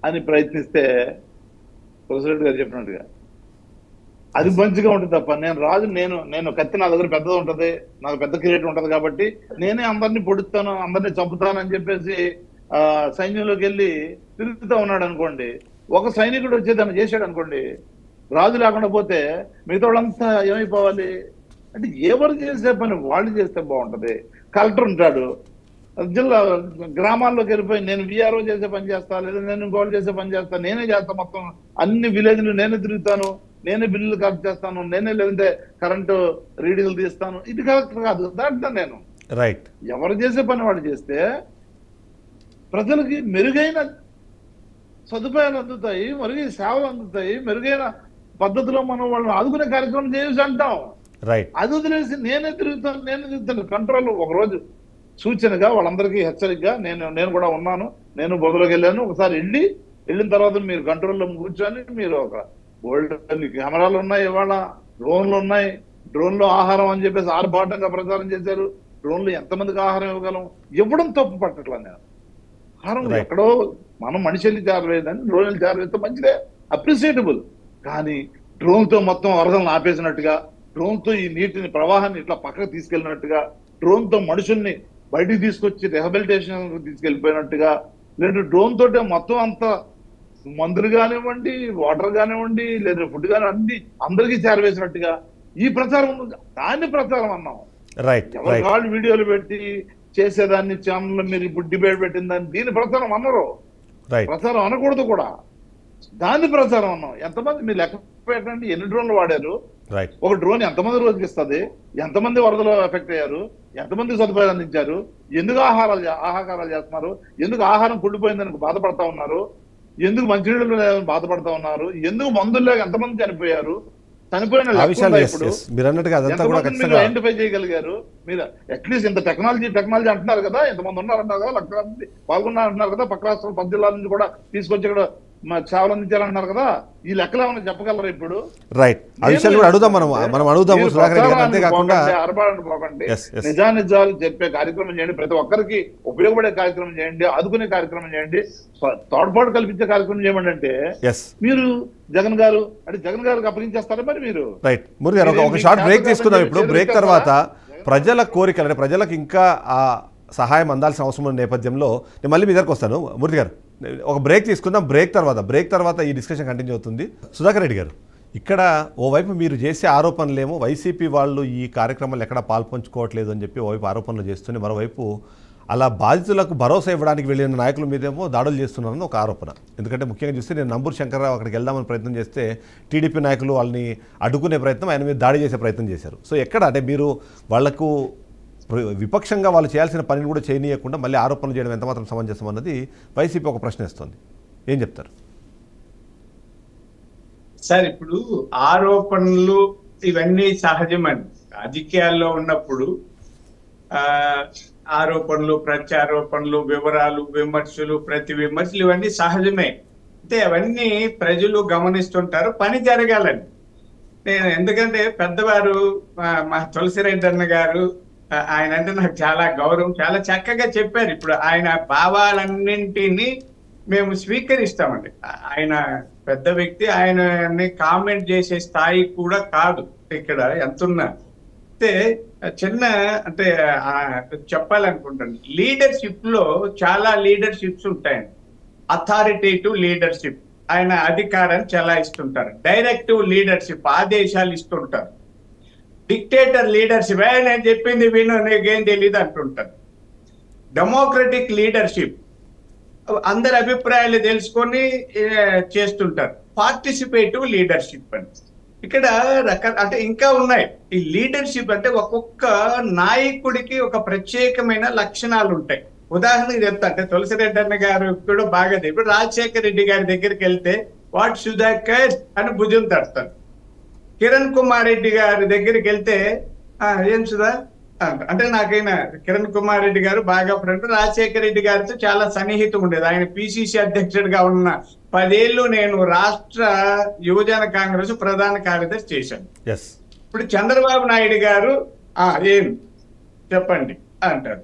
అని ప్రయత్నిస్తే ప్రెసిడెంట్ గారు చెప్పినట్టుగా అది మంచిగా ఉంటుంది తప్ప నేను కత్తి నా దగ్గర పెద్దది ఉంటది, నాకు పెద్ద క్రియేట్ ఉంటది కాబట్టి నేనే అందరినీ పొడుస్తాను, అందరినీ చంపుతాను అని చెప్పేసి సైన్యంలోకి వెళ్ళి తిరుగుతూ ఉన్నాడు అనుకోండి. ఒక సైనికుడు వచ్చి దాన్ని చేశాడు అనుకోండి, రాజు లేకుండా పోతే మిగతా వాళ్ళంతా ఏమైపోవాలి అంటే ఎవరు చేసే పని వాళ్ళు చేస్తే బాగుంటది. కలెక్టర్ ఉంటాడు జిల్లా గ్రామాల్లోకి వెళ్ళిపోయి నేను విఆర్ఓ చేసే పని చేస్తా, లేదా నేను గోల్డ్ చేసే పని చేస్తా, నేనే చేస్తా, మొత్తం అన్ని విలేజ్లు నేనే తిరుగుతాను, నేనే బిల్లులు కలెక్ట్ చేస్తాను, నేనే లేదంటే కరెంటు రీడింగ్లు తీస్తాను. ఇది కరెక్ట్ కాదు దాంట్లో నేను రైట్. ఎవరు చేసే పని వాళ్ళు చేస్తే ప్రజలకి మెరుగైన సదుపాయాలు అందుతాయి, మెరుగైన సేవలు అందుతాయి, మెరుగైన పద్ధతిలో మనం వాళ్ళని ఆదుకునే కార్యక్రమం చేయొచ్చు అంటాం. రైట్. అది వదిలేసి నేనే తిరుగుతాను కంట్రోల్. ఒకరోజు సూచనగా వాళ్ళందరికీ హెచ్చరికగా నేను కూడా ఉన్నాను, నేను బొదలోకి వెళ్ళాను. ఒకసారి వెళ్ళిన తర్వాత మీరు కంట్రోల్లో కూర్చొని మీరు ఒక గోల్డ్ కెమెరాలు ఉన్నాయి, ఇవాళ డ్రోన్లు ఉన్నాయి, డ్రోన్లో ఆహారం అని చెప్పేసి ఆర్భాటంగా ప్రచారం చేశారు. డ్రోన్లు ఎంతమందికి ఆహారం ఇవ్వగలం? ఇవ్వడం తప్పు పట్టట్లా నేను. ఆహారం ఎక్కడో మనం మనిషి వెళ్ళి చేరలేదని డ్రోన్ వెళ్ళి చేరలేదు మంచిదే, అప్రిసియేటబుల్. కానీ డ్రోన్తో మొత్తం వరదలను ఆపేసినట్టుగా, డ్రోన్తో ఈ నీటిని ప్రవాహాన్ని ఇట్లా పక్కకు తీసుకెళ్ళినట్టుగా, డ్రోన్తో మనుషుల్ని బయటికి తీసుకొచ్చి రిహబిలిటేషన్ తీసుకెళ్ళిపోయినట్టుగా, లేదా డ్రోన్ తోటే మొత్తం అంతా మందులు కానివ్వండి, వాటర్ కానివ్వండి, లేదా ఫుడ్ కానివ్వండి అందరికీ చేరవేసినట్టుగా ఈ ప్రచారం ఉంది. దాన్ని ప్రచారం అన్నాం. ఎవరి వాళ్ళు వీడియోలు పెట్టి చేసేదాన్ని ఛానల్లో మీరు ఇప్పుడు డిబేట్ పెట్టిన దాన్ని దీని ప్రచారం అన్నారు. ప్రచారం అనకూడదు కూడా, దాన్ని ప్రచారం అన్నాం. ఎంతమంది మీరు లెక్క పెట్టండి, ఎన్ని డ్రోన్లు వాడారు, ఒక డ్రోన్ ఎంతమంది రోజుకి ఇస్తుంది, ఎంతమంది వరదలు ఎఫెక్ట్ అయ్యారు, ఎంతమంది సదుపాయాలు అందించారు, ఎందుకు ఆహాకారాలు చేస్తున్నారు, ఎందుకు ఆహారం కుళ్ళిపోయిందని బాధపడతా ఉన్నారు, ఎందుకు మంచినీళ్ళు బాధపడతా ఉన్నారు, ఎందుకు మందులు లేక ఎంతమంది చనిపోయారు, చనిపోయిన ఐడెంటిఫై చేయగలిగారు మీరు. అట్లీస్ట్ ఇంత టెక్నాలజీ అంటున్నారు కదా, ఎంతమంది ఉన్నారంటారు కదా, లక్షల మంది పాల్గొన్నారంటున్నారు కదా, పక్క రాష్ట్రాలు 10 జిల్లాల నుంచి కూడా తీసుకొచ్చి ఇక్కడ సేవలు అందించారంటున్నారు కదా, ఈ లెక్కలు ఏమైనా చెప్పగలరా ఇప్పుడు? రైట్. ఆ విషయాలు కూడా అడుగుదాం, మనం అడుగుదాము సుధాకర్ రెడ్డి గారు. అంతేకాకుండా పోకండి, నిజానిజాలు చెప్పే కార్యక్రమం చేయండి, ప్రతి ఒక్కరికి ఉపయోగపడే కార్యక్రమం చేయండి, ఆదుకునే కార్యక్రమం చేయండి, తోడ్పాటు కల్పించే కార్యక్రమం చేయమండి. అంటే మీరు జగన్ గారికి అప్పగించేస్తారా మరి మీరు? రైట్. మురళి గారు ఒక షార్ట్ బ్రేక్ తీసుకుందాం. ఇప్పుడు బ్రేక్ తర్వాత ప్రజల కోరికలు అంటే ప్రజలకు ఇంకా ఆ సహాయం అందాల్సిన అవసరం ఉన్న నేపథ్యంలో నేను మళ్ళీ మీ దగ్గరకు వస్తాను. మూర్తి గారు ఒక బ్రేక్ తీసుకుందాం. బ్రేక్ తర్వాత ఈ డిస్కషన్ కంటిన్యూ అవుతుంది. సుధాకర్ రెడ్డి గారు, ఇక్కడ ఓవైపు మీరు చేసే ఆరోపణలేమో వైసీపీ వాళ్ళు ఈ కార్యక్రమాలు ఎక్కడ పాల్పంచుకోవట్లేదు అని చెప్పి ఓవైపు ఆరోపణలు చేస్తూనే, మరోవైపు అలా బాధితులకు భరోసా ఇవ్వడానికి వెళ్ళిన నాయకుల మీదేమో దాడులు చేస్తున్నారని ఒక ఆరోపణ. ఎందుకంటే ముఖ్యంగా చూస్తే నేను నంబూరు శంకర్రావు అక్కడికి వెళ్దామని ప్రయత్నం చేస్తే టీడీపీ నాయకులు వాళ్ళని అడ్డుకునే ప్రయత్నం, ఆయన మీద దాడి చేసే ప్రయత్నం చేశారు. సో ఎక్కడ అంటే మీరు వాళ్లకు విపక్షంగా వాళ్ళు చేయాల్సిన పనిని కూడా చేయనీయకుండా మళ్ళీ ఆరోపణలు చేయడం ఎంతమాత్రం సమంజసం అన్నది వైసీపీ ఒక ప్రశ్న ఇస్తుంది. ఏం చెప్తారు సార్? ఇప్పుడు ఆరోపణలు ఇవన్నీ సహజమని రాజకీయాల్లో ఉన్నప్పుడు ఆరోపణలు, ప్రత్యారోపణలు, వివరాలు, విమర్శలు, ప్రతి విమర్శలు ఇవన్నీ సహజమే. అంటే అవన్నీ ప్రజలు గమనిస్తుంటారు, పని జరగాలని. నేను ఎందుకంటే పెద్దవారు మా తులసిరెడ్డి అన్న గారు, ఆయన అంటే నాకు చాలా గౌరవం, చాలా చక్కగా చెప్పారు. ఇప్పుడు ఆయన భావాలన్నింటినీ మేము స్వీకరిస్తామండి. ఆయన పెద్ద వ్యక్తి, ఆయనని కామెంట్ చేసే స్థాయి కూడా కాదు ఇక్కడ ఎంతున్నా. అయితే చిన్న అంటే చెప్పాలనుకుంటాను, లీడర్షిప్ లో చాలా లీడర్షిప్స్ ఉంటాయండి. అథారిటేటివ్ లీడర్షిప్, ఆయన అధికారాన్ని చెలాయిస్తుంటారు. డైరెక్టివ్ లీడర్షిప్, ఆదేశాలు ఇస్తుంటారు. డిక్టేటర్ లీడర్షిప్, నేను చెప్పింది విను, నీకేం తెలియదు అంటుంటారు. డెమోక్రటిక్ లీడర్షిప్, అందరి అభిప్రాయాలు తెలుసుకొని చేస్తుంటారు. పార్టిసిపేటివ్ లీడర్షిప్ అని ఇక్కడ అంటే ఇంకా ఉన్నాయి. ఈ లీడర్షిప్ అంటే ఒక్కొక్క నాయకుడికి ఒక ప్రత్యేకమైన లక్షణాలు ఉంటాయి. ఉదాహరణకి చెప్తా, అంటే తులసిరెడ్డి అన్న గారు కూడా బాగా, ఇప్పుడు రాజశేఖర రెడ్డి గారి దగ్గరికి వెళ్తే వాట్ సుధాకర్ అని భుజం తడతారు. కిరణ్ కుమార్ రెడ్డి గారి దగ్గరికి వెళ్తే ఏం సుధా అంటే, నాకైనా కిరణ్ కుమార్ రెడ్డి గారు బాగా ఫ్రెండ్. రాజశేఖర రెడ్డి గారితో చాలా సన్నిహితం ఉండేది. ఆయన పిసిసి అధ్యక్షుడిగా ఉన్న 10 ఏళ్ళు నేను రాష్ట్ర యువజన కాంగ్రెస్ ప్రధాన కార్యదర్శి చేశాను. ఇప్పుడు చంద్రబాబు నాయుడు గారు ఏం చెప్పండి అంటారు.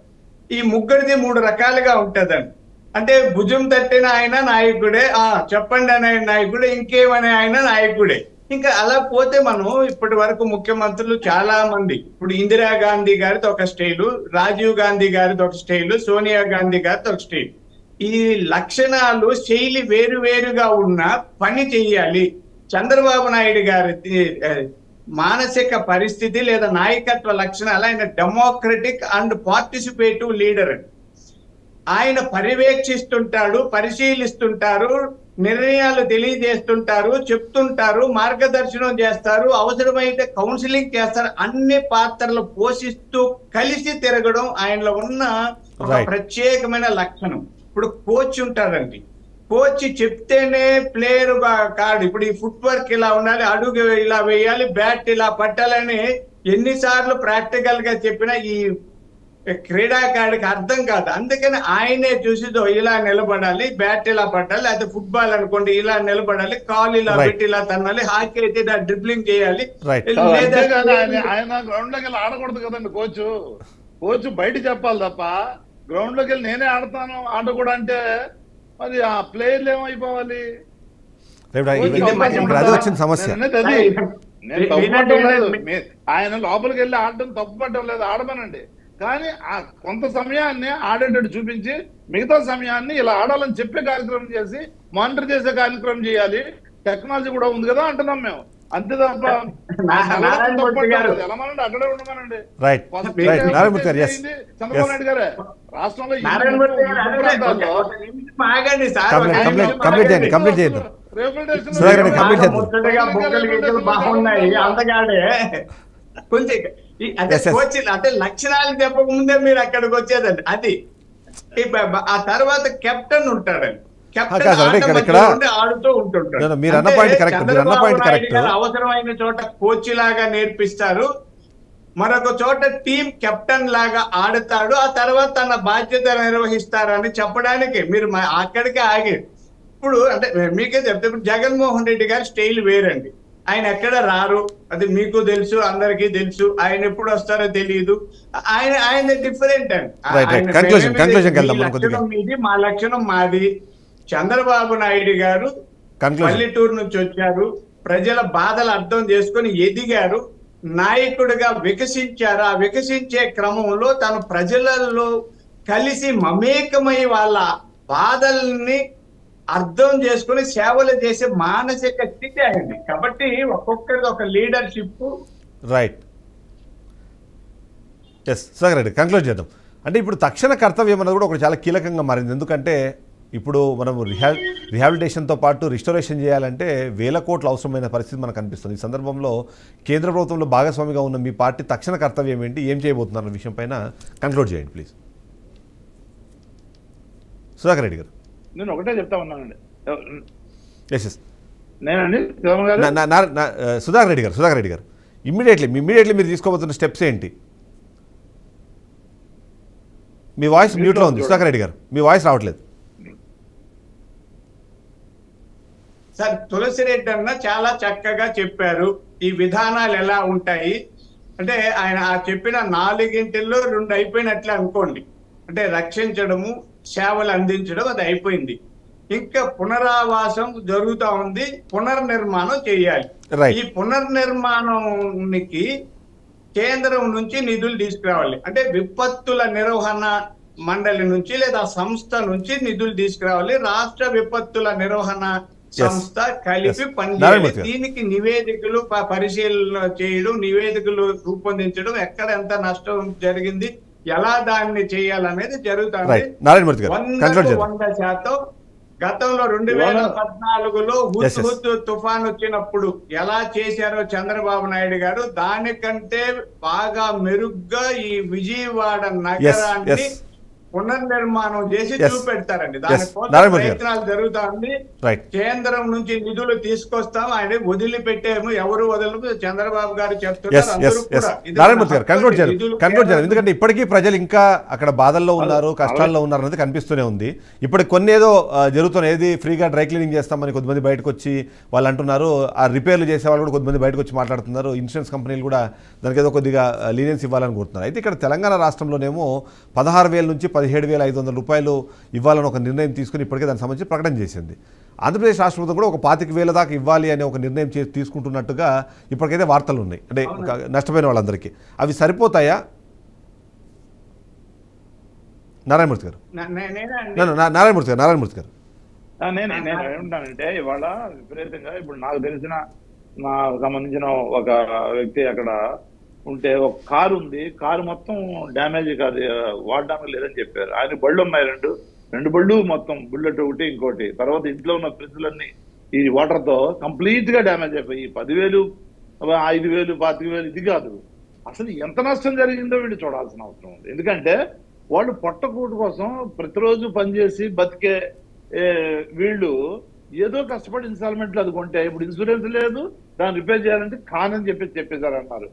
ఈ ముగ్గురిది 3 రకాలుగా ఉంటదండి. అంటే భుజం తట్టిన ఆయన నాయకుడే, చెప్పండి అనే నాయకుడే, ఇంకేమనే ఆయన నాయకుడే. ఇంకా అలా పోతే మనం ఇప్పటి వరకు ముఖ్యమంత్రులు చాలా మంది, ఇప్పుడు ఇందిరాగాంధీ గారితో ఒక స్టైలు, రాజీవ్ గాంధీ గారితో ఒక స్టైలు, సోనియా గాంధీ గారితో ఒక స్టైల్. ఈ లక్షణాలు, శైలి వేరువేరుగా ఉన్న పని చెయ్యాలి. చంద్రబాబు నాయుడు గారి మానసిక పరిస్థితి లేదా నాయకత్వ లక్షణాలు, ఆయన డెమోక్రటిక్ అండ్ పార్టిసిపేటివ్ లీడర్ అండి. ఆయన పర్యవేక్షిస్తుంటాడు, పరిశీలిస్తుంటారు, నిర్ణయాలు తెలియజేస్తుంటారు, చెప్తుంటారు, మార్గదర్శనం చేస్తారు, అవసరమైతే కౌన్సిలింగ్ చేస్తారు. అన్ని పాత్రలు పోషిస్తూ కలిసి తిరగడం ఆయనలో ఉన్న ఒక ప్రత్యేకమైన లక్షణం. ఇప్పుడు కోచ్ ఉంటాడండి, కోచ్ చెప్తేనే ప్లేయర్ కాడు. ఇప్పుడు ఈ ఫుట్ వర్క్ ఇలా ఉండాలి, అడుగు ఇలా వేయాలి, బ్యాట్ ఇలా పట్టాలని ఎన్నిసార్లు ప్రాక్టికల్ గా చెప్పినా ఈ క్రీడాకారుడికి అర్థం కాదు. అందుకని ఆయనే చూసి ఇలా నిలబడాలి, బ్యాట్ ఇలా పట్టాలి, అయితే ఫుట్బాల్ అనుకోండి ఇలా నిలబడాలి, కాలు ఇలా పెట్టి ఇలా తన్నాలి, హాకీ అయితే ఇలా డ్రిబ్లింగ్ చేయాలి. ఆయన గ్రౌండ్ లోకి వెళ్ళి ఆడకూడదు కదండి కోచ్ బయట చెప్పాలి తప్ప గ్రౌండ్ లోకి వెళ్ళి నేనే ఆడతాను ఆడకూడదు అంటే మరి ఆ ప్లేయర్లు ఏమైపోవాలి? అది వచ్చిన సమస్య. నేను తప్పుపట్టలేదు, ఆయన లోపలికి వెళ్ళి ఆడటం తప్పుపట్టడం లేదు, ఆడమనండి. కానీ ఆ కొంత సమయాన్ని ఆడేటట్టు చూపించి మిగతా సమయాన్ని ఇలా ఆడాలని చెప్పే కార్యక్రమం చేసి మానిటర్ చేసే కార్యక్రమం చేయాలి. టెక్నాలజీ కూడా ఉంది కదా అంటున్నాం మేము, అంతే తప్ప ఎలమనండి అక్కడే ఉండమనండి. చంద్రబాబు నాయుడు గారే రాష్ట్రంలో బాగున్నాయి అంతగానే కొంచెం అంటే లక్షణాలు చెప్పక ముందే మీరు అక్కడికి వచ్చేదండి. అది ఆ తర్వాత కెప్టెన్ ఉంటాడండి, ఆడుతూ ఉంటుంటాడు. అవసరమైన చోట కోచ్ లాగా నేర్పిస్తారు, మరొక చోట టీం కెప్టెన్ లాగా ఆడుతాడు, ఆ తర్వాత తన బాధ్యత నిర్వహిస్తారని చెప్పడానికి మీరు అక్కడికే ఆగి. ఇప్పుడు అంటే మీకే చెప్తే ఇప్పుడు జగన్మోహన్ రెడ్డి గారి స్టైల్ వేరండి. ఆయన ఎక్కడ రారు, అది మీకు తెలుసు, అందరికీ తెలుసు. ఆయన ఎప్పుడు వస్తారో తెలియదు. ఆయన డిఫరెంట్ అండి. మీది, మా లక్షణం మాది. చంద్రబాబు నాయుడు గారు పల్లెటూరు నుంచి వచ్చారు, ప్రజల బాధలు అర్థం చేసుకొని ఎదిగారు, నాయకుడిగా వికసించారు. ఆ వికసించే క్రమంలో తను ప్రజలలో కలిసి మమేకమై వాళ్ళ బాధల్ని అర్థం చేసుకుని సేవలు చేసే మానసిక స్థితి అయింది. కాబట్టి ఒక్కొక్కరికి ఒక leadership. Right, yes Sudhakar Reddy, conclude చేద్దాం. అంటే ఇప్పుడు తక్షణ కర్తవ్యం అన్నది కూడా ఒకటి చాలా కీలకంగా మారింది. ఎందుకంటే ఇప్పుడు మనం రిహాబిలిటేషన్తో పాటు రిస్టోరేషన్ చేయాలంటే వేల కోట్లు అవసరమైన పరిస్థితి మనకు కనిపిస్తుంది. ఈ సందర్భంలో కేంద్ర ప్రభుత్వంలో భాగస్వామిగా ఉన్న మీ పార్టీ తక్షణ కర్తవ్యం ఏంటి, ఏం చేయబోతున్నారు విషయం పైన కంక్లూడ్ చేయండి ప్లీజ్. సుధాకర్ రెడ్డి గారు. నేను ఒకటే చెప్తా ఉన్నానండి. నేనండి సుధాకర్ రెడ్డి గారు ఇమ్మీడియట్లీ మీరు తీసుకోబోతున్న స్టెప్స్ ఏంటి? మీ వాయిస్ మ్యూట్లో ఉంది సుధాకర్ రెడ్డి గారు, మీ వాయిస్ రావట్లేదు. సార్, తులసిరెడ్డి అన్న చాలా చక్కగా చెప్పారు ఈ విధానాలు ఎలా ఉంటాయి. అంటే ఆయన చెప్పిన 4 2 అయిపోయినట్లే అనుకోండి. అంటే రక్షించడము, సేవలు అందించడం అది అయిపోయింది. ఇంకా పునరావాసం జరుగుతూ ఉంది, పునర్నిర్మాణం చేయాలి. ఈ పునర్నిర్మాణానికి కేంద్రం నుంచి నిధులు తీసుకురావాలి. అంటే విపత్తుల నిర్వహణ మండలి నుంచి లేదా సంస్థ నుంచి నిధులు తీసుకురావాలి. రాష్ట్ర విపత్తుల నిర్వహణ సంస్థ కలిపి పనిచేయాలి. దీనికి నివేదికలు పరిశీలన చేయడం, నివేదికలు రూపొందించడం, ఎక్కడ ఎంత నష్టం జరిగింది, ఎలా దాన్ని చేయాలనేది జరుగుతుంది. 100% గతంలో 2014లో హుద్ తుఫాన్ వచ్చినప్పుడు ఎలా చేశారో చంద్రబాబు నాయుడు గారు దానికంటే బాగా మెరుగ్గా ఈ విజయవాడ నగరాన్ని పునర్నిర్మాణం చేసి చూపెడతారండి. దానికోసం ప్రయత్నాలు జరుగుతా ఉంది. కేంద్రం నుంచి నిధులు తీసుకొస్తాం, ఆయన వదిలిపెట్టాము, ఎవరు వదలము, చంద్రబాబు గారు చెప్తున్నారు. ఎందుకంటే ఇప్పటికీ ప్రజలు ఇంకా అక్కడ బాధల్లో ఉన్నారు, కష్టాల్లో ఉన్నారు అనేది కనిపిస్తూనే ఉంది. ఇప్పటికి కొన్ని ఏదో జరుగుతున్నాయి, ఏది ఫ్రీగా డ్రై క్లీనింగ్ చేస్తామని కొంతమంది బయటకు వచ్చి వాళ్ళు అంటున్నారు. ఆ రిపేర్లు చేసే వాళ్ళు కూడా కొంతమంది బయటకు వచ్చి మాట్లాడుతున్నారు. ఇన్సూరెన్స్ కంపెనీలు కూడా దానికి ఏదో కొద్దిగా లీనియన్స్ ఇవ్వాలని కోరుతున్నారు. అయితే ఇక్కడ తెలంగాణ రాష్ట్రంలోనేమో 16,000 నుంచి 17,500 రూపాయలు ఇవ్వాలని ఒక నిర్ణయం తీసుకుని ఇప్పటికే దానికి సంబంధించి ప్రకటన చేసింది. ఆంధ్రప్రదేశ్ రాష్ట్ర ప్రభుత్వం కూడా ఒక 25,000 దాకా ఇవ్వాలి అనే ఒక నిర్ణయం తీసుకుంటున్నట్టుగా ఇప్పటికైతే వార్తలు ఉన్నాయి. అంటే నష్టపోయిన వాళ్ళందరికీ అవి సరిపోతాయా? నారాయణమూర్తి గారు. నేను ఏమంటానంటే ఇవాళ విపరీతంగా ఇప్పుడు నాకు తెలిసిన సంబంధించిన ఒక వ్యక్తి అక్కడ ఉంటే ఒక కారు ఉంది, కారు మొత్తం డ్యామేజ్ కాదు, వాడడానికి లేదని చెప్పారు. ఆయన బళ్ళు ఉన్నాయి, రెండు బళ్ళు మొత్తం, బుల్లెట్ ఒకటి ఇంకోటి. తర్వాత ఇంట్లో ఉన్న ఫ్రిడ్జ్లన్నీ ఈ వాటర్ తో కంప్లీట్ గా డ్యామేజ్ అయిపోయి 10,000, 5,000, 25,000 ఇది కాదు. అసలు ఎంత నష్టం జరిగిందో వీళ్ళు చూడాల్సిన అవసరం ఉంది. ఎందుకంటే వాళ్ళు పొట్టకూటు కోసం ప్రతిరోజు పనిచేసి బతికే వీళ్ళు ఏదో కష్టపడి ఇన్స్టాల్మెంట్లు అది కొంటే ఇప్పుడు ఇన్సూరెన్స్ లేదు, దాన్ని రిపేర్ చేయాలంటే కానని చెప్పేశారన్నారు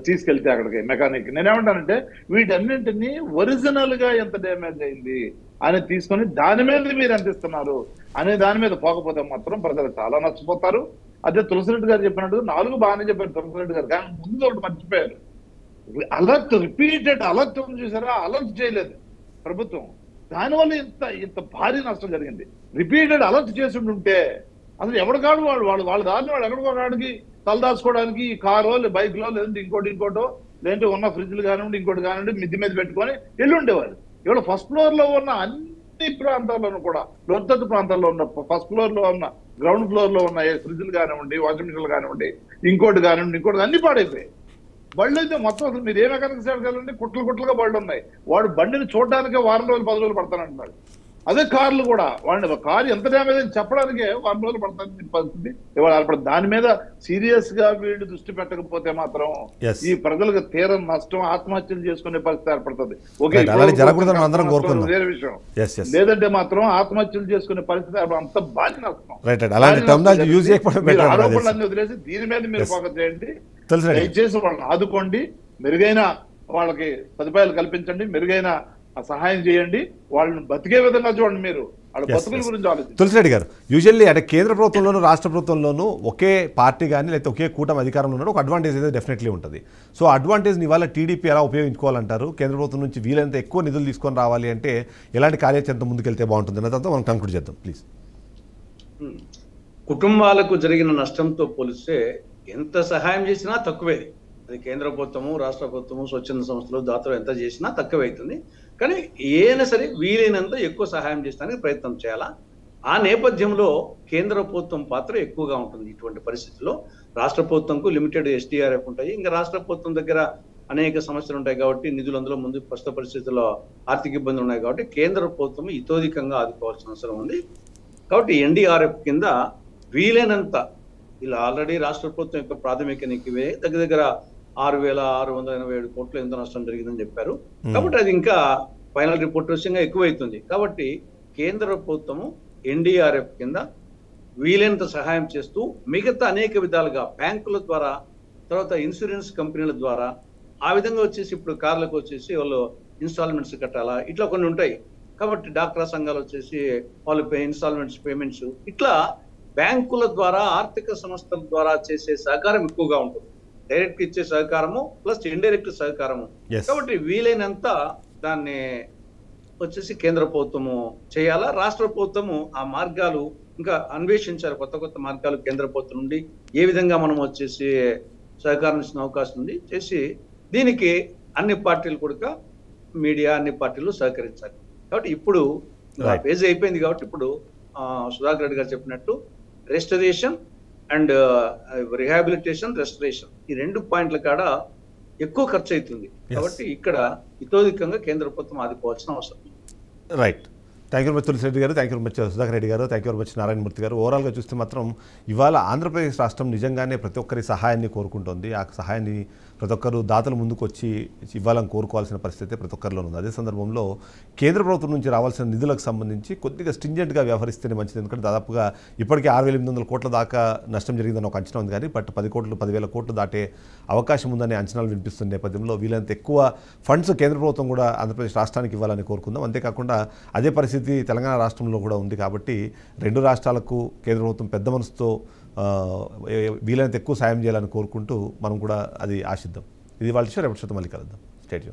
తీసుకెళ్తే అక్కడికి మెకానిక్. నేనేమంటానంటే వీటన్నింటినీ ఒరిజినల్ గా ఎంత డ్యామేజ్ అయింది అని తీసుకొని దాని మీద మీరు ఎంత ఇస్తున్నారు అనే దాని మీద పోకపోతే మాత్రం ప్రజలు చాలా నష్టపోతారు. అదే తులసిరెడ్డి గారు చెప్పినట్టు 4 బాగానే చెప్పారు తులసిరెడ్డి గారు, కానీ ముందు ఒకటి మర్చిపోయారు. అలర్ట్, రిపీటెడ్ అలర్ట్ ఉంది చూసారా, అలర్ట్ చేయలేదు ప్రభుత్వం. దానివల్ల ఇంత భారీ నష్టం జరిగింది. రిపీటెడ్ అలర్ట్ చేసి ఉంటే అసలు ఎవరికాడు వాళ్ళ దారిని వాళ్ళు ఎక్కడికోడానికి తలదాచుకోవడానికి ఈ కారో బైక్లో లేదంటే ఇంకోటో లేదంటే ఉన్న ఫ్రిడ్జ్లు కానివ్వండి ఇంకోటి కానివ్వండి మిద్ది మీద పెట్టుకొని వెళ్ళుండేవారు. ఇవాళ ఫస్ట్ ఫ్లోర్ లో ఉన్న అన్ని ప్రాంతాల్లోనూ కూడా లోతట్టు ప్రాంతాల్లో ఉన్న ఫస్ట్ ఫ్లోర్ లో ఉన్న గ్రౌండ్ ఫ్లోర్ లో ఉన్న ఫ్రిడ్జ్లు కానివ్వండి, వాషింగ్ మిషన్లు కానివ్వండి, ఇంకోటి అన్ని పాడైపోయాయి. బళ్ళు అయితే మొత్తం అసలు మీరు ఏ మెకానిక్ సైడ్కి వెళ్ళండి కుట్లుగా బళ్ళు ఉన్నాయి. వాడు బండిని చూడడానికే 10 రోజులు 10 రోజులు పడతానంటున్నాడు. అదే కార్లు కూడా వాడిని కారు ఎంత డ్యామేజ్ అని చెప్పడానికే 10 రోజులు పడుతుంది పరిస్థితి ఇవాళ. దాని మీద సీరియస్ గా వీళ్ళు దృష్టి పెట్టకపోతే మాత్రం ఈ ప్రజలకు తీరం నష్టం, ఆత్మహత్యలు చేసుకునే పరిస్థితి ఏర్పడుతుంది. వేరే విషయం, లేదంటే మాత్రం ఆత్మహత్యలు చేసుకునే పరిస్థితి అంత భారీ నష్టం. ఆరోపణలన్నీ వదిలేసి దీని మీద మీరు ఫోకస్ చేయండి. దయచేసి వాళ్ళని ఆదుకోండి, మెరుగైన వాళ్ళకి సదుపాయాలు కల్పించండి, మెరుగైన సహాయం చేయండి, వాళ్ళని బతికే విధంగా చూడండి. మీరు వాళ్ళ బతుకుల గురించి ఆలోచించండి. తులసిరెడ్డి గారు, యూజువల్లీ అంటే కేంద్ర ప్రభుత్వంలోనూ రాష్ట్ర ప్రభుత్వంలోనూ ఒకే పార్టీ కానీ లేకపోతే ఒకే కూటమి అధికారంలో ఉన్నాడు ఒక అడ్వాంటేజ్ అయితే డెఫినెట్లీ ఉంటుంది. సో అడ్వాంటేజ్ని ఇవాళ టీడీపీ ఎలా ఉపయోగించుకోవాలంటారు? కేంద్ర ప్రభుత్వం నుంచి వీలైనంత ఎక్కువ నిధులు తీసుకొని రావాలి అంటే ఎలాంటి కార్యాచరణతో ముందుకెళ్తే బాగుంటుంది అన్నదంతా మనం కంక్లూడ్ చేద్దాం ప్లీజ్. కుటుంబాలకు జరిగిన నష్టంతో పోలిస్తే ఎంత సహాయం చేసినా తక్కువే. అది కేంద్ర ప్రభుత్వము, రాష్ట్ర ప్రభుత్వము, స్వచ్ఛంద సంస్థలు, దాతలు ఎంత చేసినా తక్కువ అవుతుంది. కానీ ఏదైనా సరే వీలైనంత ఎక్కువ సహాయం చేయడానికి ప్రయత్నం చేయాలా. ఆ నేపథ్యంలో కేంద్ర ప్రభుత్వం పాత్ర ఎక్కువగా ఉంటుంది. ఇటువంటి పరిస్థితుల్లో రాష్ట్ర ప్రభుత్వంకు లిమిటెడ్ SDRF ఉంటాయి. ఇంకా రాష్ట్ర ప్రభుత్వం దగ్గర అనేక సమస్యలు ఉంటాయి కాబట్టి నిధులు అందులో ముందు ప్రస్తుత పరిస్థితుల్లో ఆర్థిక ఇబ్బందులు ఉన్నాయి కాబట్టి కేంద్ర ప్రభుత్వం ఇతోధికంగా ఆదుకోవాల్సిన అవసరం ఉంది. కాబట్టి NDRF కింద వీలైనంత ఇలా ఆల్రెడీ రాష్ట్ర ప్రభుత్వం యొక్క ప్రాథమిక నిధివే దగ్గర 6,687 కోట్లు ఎంత నష్టం జరిగిందని చెప్పారు. కాబట్టి అది ఇంకా ఫైనల్ రిపోర్ట్ విషయంగా ఎక్కువైతుంది. కాబట్టి కేంద్ర ప్రభుత్వము NDRF కింద వీలైనంత సహాయం చేస్తూ మిగతా అనేక విధాలుగా బ్యాంకుల ద్వారా, తర్వాత ఇన్సూరెన్స్ కంపెనీల ద్వారా, ఆ విధంగా వచ్చేసి ఇప్పుడు కార్లకు వచ్చేసి వాళ్ళు ఇన్స్టాల్మెంట్స్ కట్టాలా, ఇట్లా కొన్ని ఉంటాయి. కాబట్టి డాక్టరా సంఘాలు వచ్చేసి వాళ్ళు ఇన్స్టాల్మెంట్స్ పేమెంట్స్, ఇట్లా బ్యాంకుల ద్వారా ఆర్థిక సంస్థల ద్వారా చేసే సహకారం ఎక్కువగా ఉంటుంది. డైరెక్ట్ ఇచ్చే సహకారము ప్లస్ ఇండైరెక్ట్ సహకారము. కాబట్టి వీలైనంత దాన్ని వచ్చేసి కేంద్ర ప్రభుత్వము చేయాలా. రాష్ట్ర ప్రభుత్వము ఆ మార్గాలు ఇంకా అన్వేషించాలి, కొత్త మార్గాలు కేంద్ర ప్రభుత్వం నుండి ఏ విధంగా మనం వచ్చేసి సహకారం ఇచ్చిన అవకాశం ఉంది చేసి దీనికి అన్ని పార్టీలు కూడా మీడియా అన్ని పార్టీలు సహకరించాలి. కాబట్టి ఇప్పుడు ఫేజ్ అయిపోయింది కాబట్టి ఇప్పుడు సుధాకర్ రెడ్డి గారు చెప్పినట్టు రెస్టరేషన్ అండ్ రిహాబిలిటేషన్, రెస్టరేషన్ ఈ 2 పాయింట్ల కాడ ఎక్కువ ఖర్చు అవుతుంది. కాబట్టి ఇక్కడ ఇతోధికంగా కేంద్ర ప్రభుత్వం ఆదుకోవాల్సిన అవసరం. Right. Thank you very much Tulasi Reddy garu, thank you very much Sudhakar Reddy garu, thank you very much Narayana Murthy garu. ఓవరాల్గా చూస్తే మాత్రం ఇవాళ ఆంధ్రప్రదేశ్ రాష్ట్రం నిజంగానే ప్రతి ఒక్కరి సహాయాన్ని కోరుకుంటుంది. ఆ సహాయాన్ని ప్రతి ఒక్కరు దాతలు ముందుకు వచ్చి ఇవ్వాలని కోరుకోవాల్సిన పరిస్థితి ప్రతి ఒక్కరిలో ఉంది. అదే సందర్భంలో కేంద్ర ప్రభుత్వం నుంచి రావాల్సిన నిధులకు సంబంధించి కొద్దిగా స్ట్రింజెంట్గా వ్యవహరిస్తేనే మంచిది. ఎందుకంటే దాదాపుగా ఇప్పటికే 6,800 కోట్ల దాకా నష్టం జరిగిందని ఒక అంచనా ఉంది. కానీ బట్ 10,000 కోట్లు దాటే అవకాశం ఉందనే అంచనాలు వినిపిస్తున్న నేపథ్యంలో వీలంత ఎక్కువ ఫండ్స్ కేంద్ర ప్రభుత్వం కూడా ఆంధ్రప్రదేశ్ రాష్ట్రానికి ఇవ్వాలని కోరుకుందాం. అంతేకాకుండా అదే పరిస్థితి తెలంగాణ రాష్ట్రంలో కూడా ఉంది. కాబట్టి 2 రాష్ట్రాలకు కేంద్ర ప్రభుత్వం పెద్ద మనసుతో వీలైనంత ఎక్కువ సాయం చేయాలని కోరుకుంటూ మనం కూడా అది ఆశిద్దాం. ఇది వాళ్ళ రేపటి మళ్ళీ కలుద్దాం. స్టేట్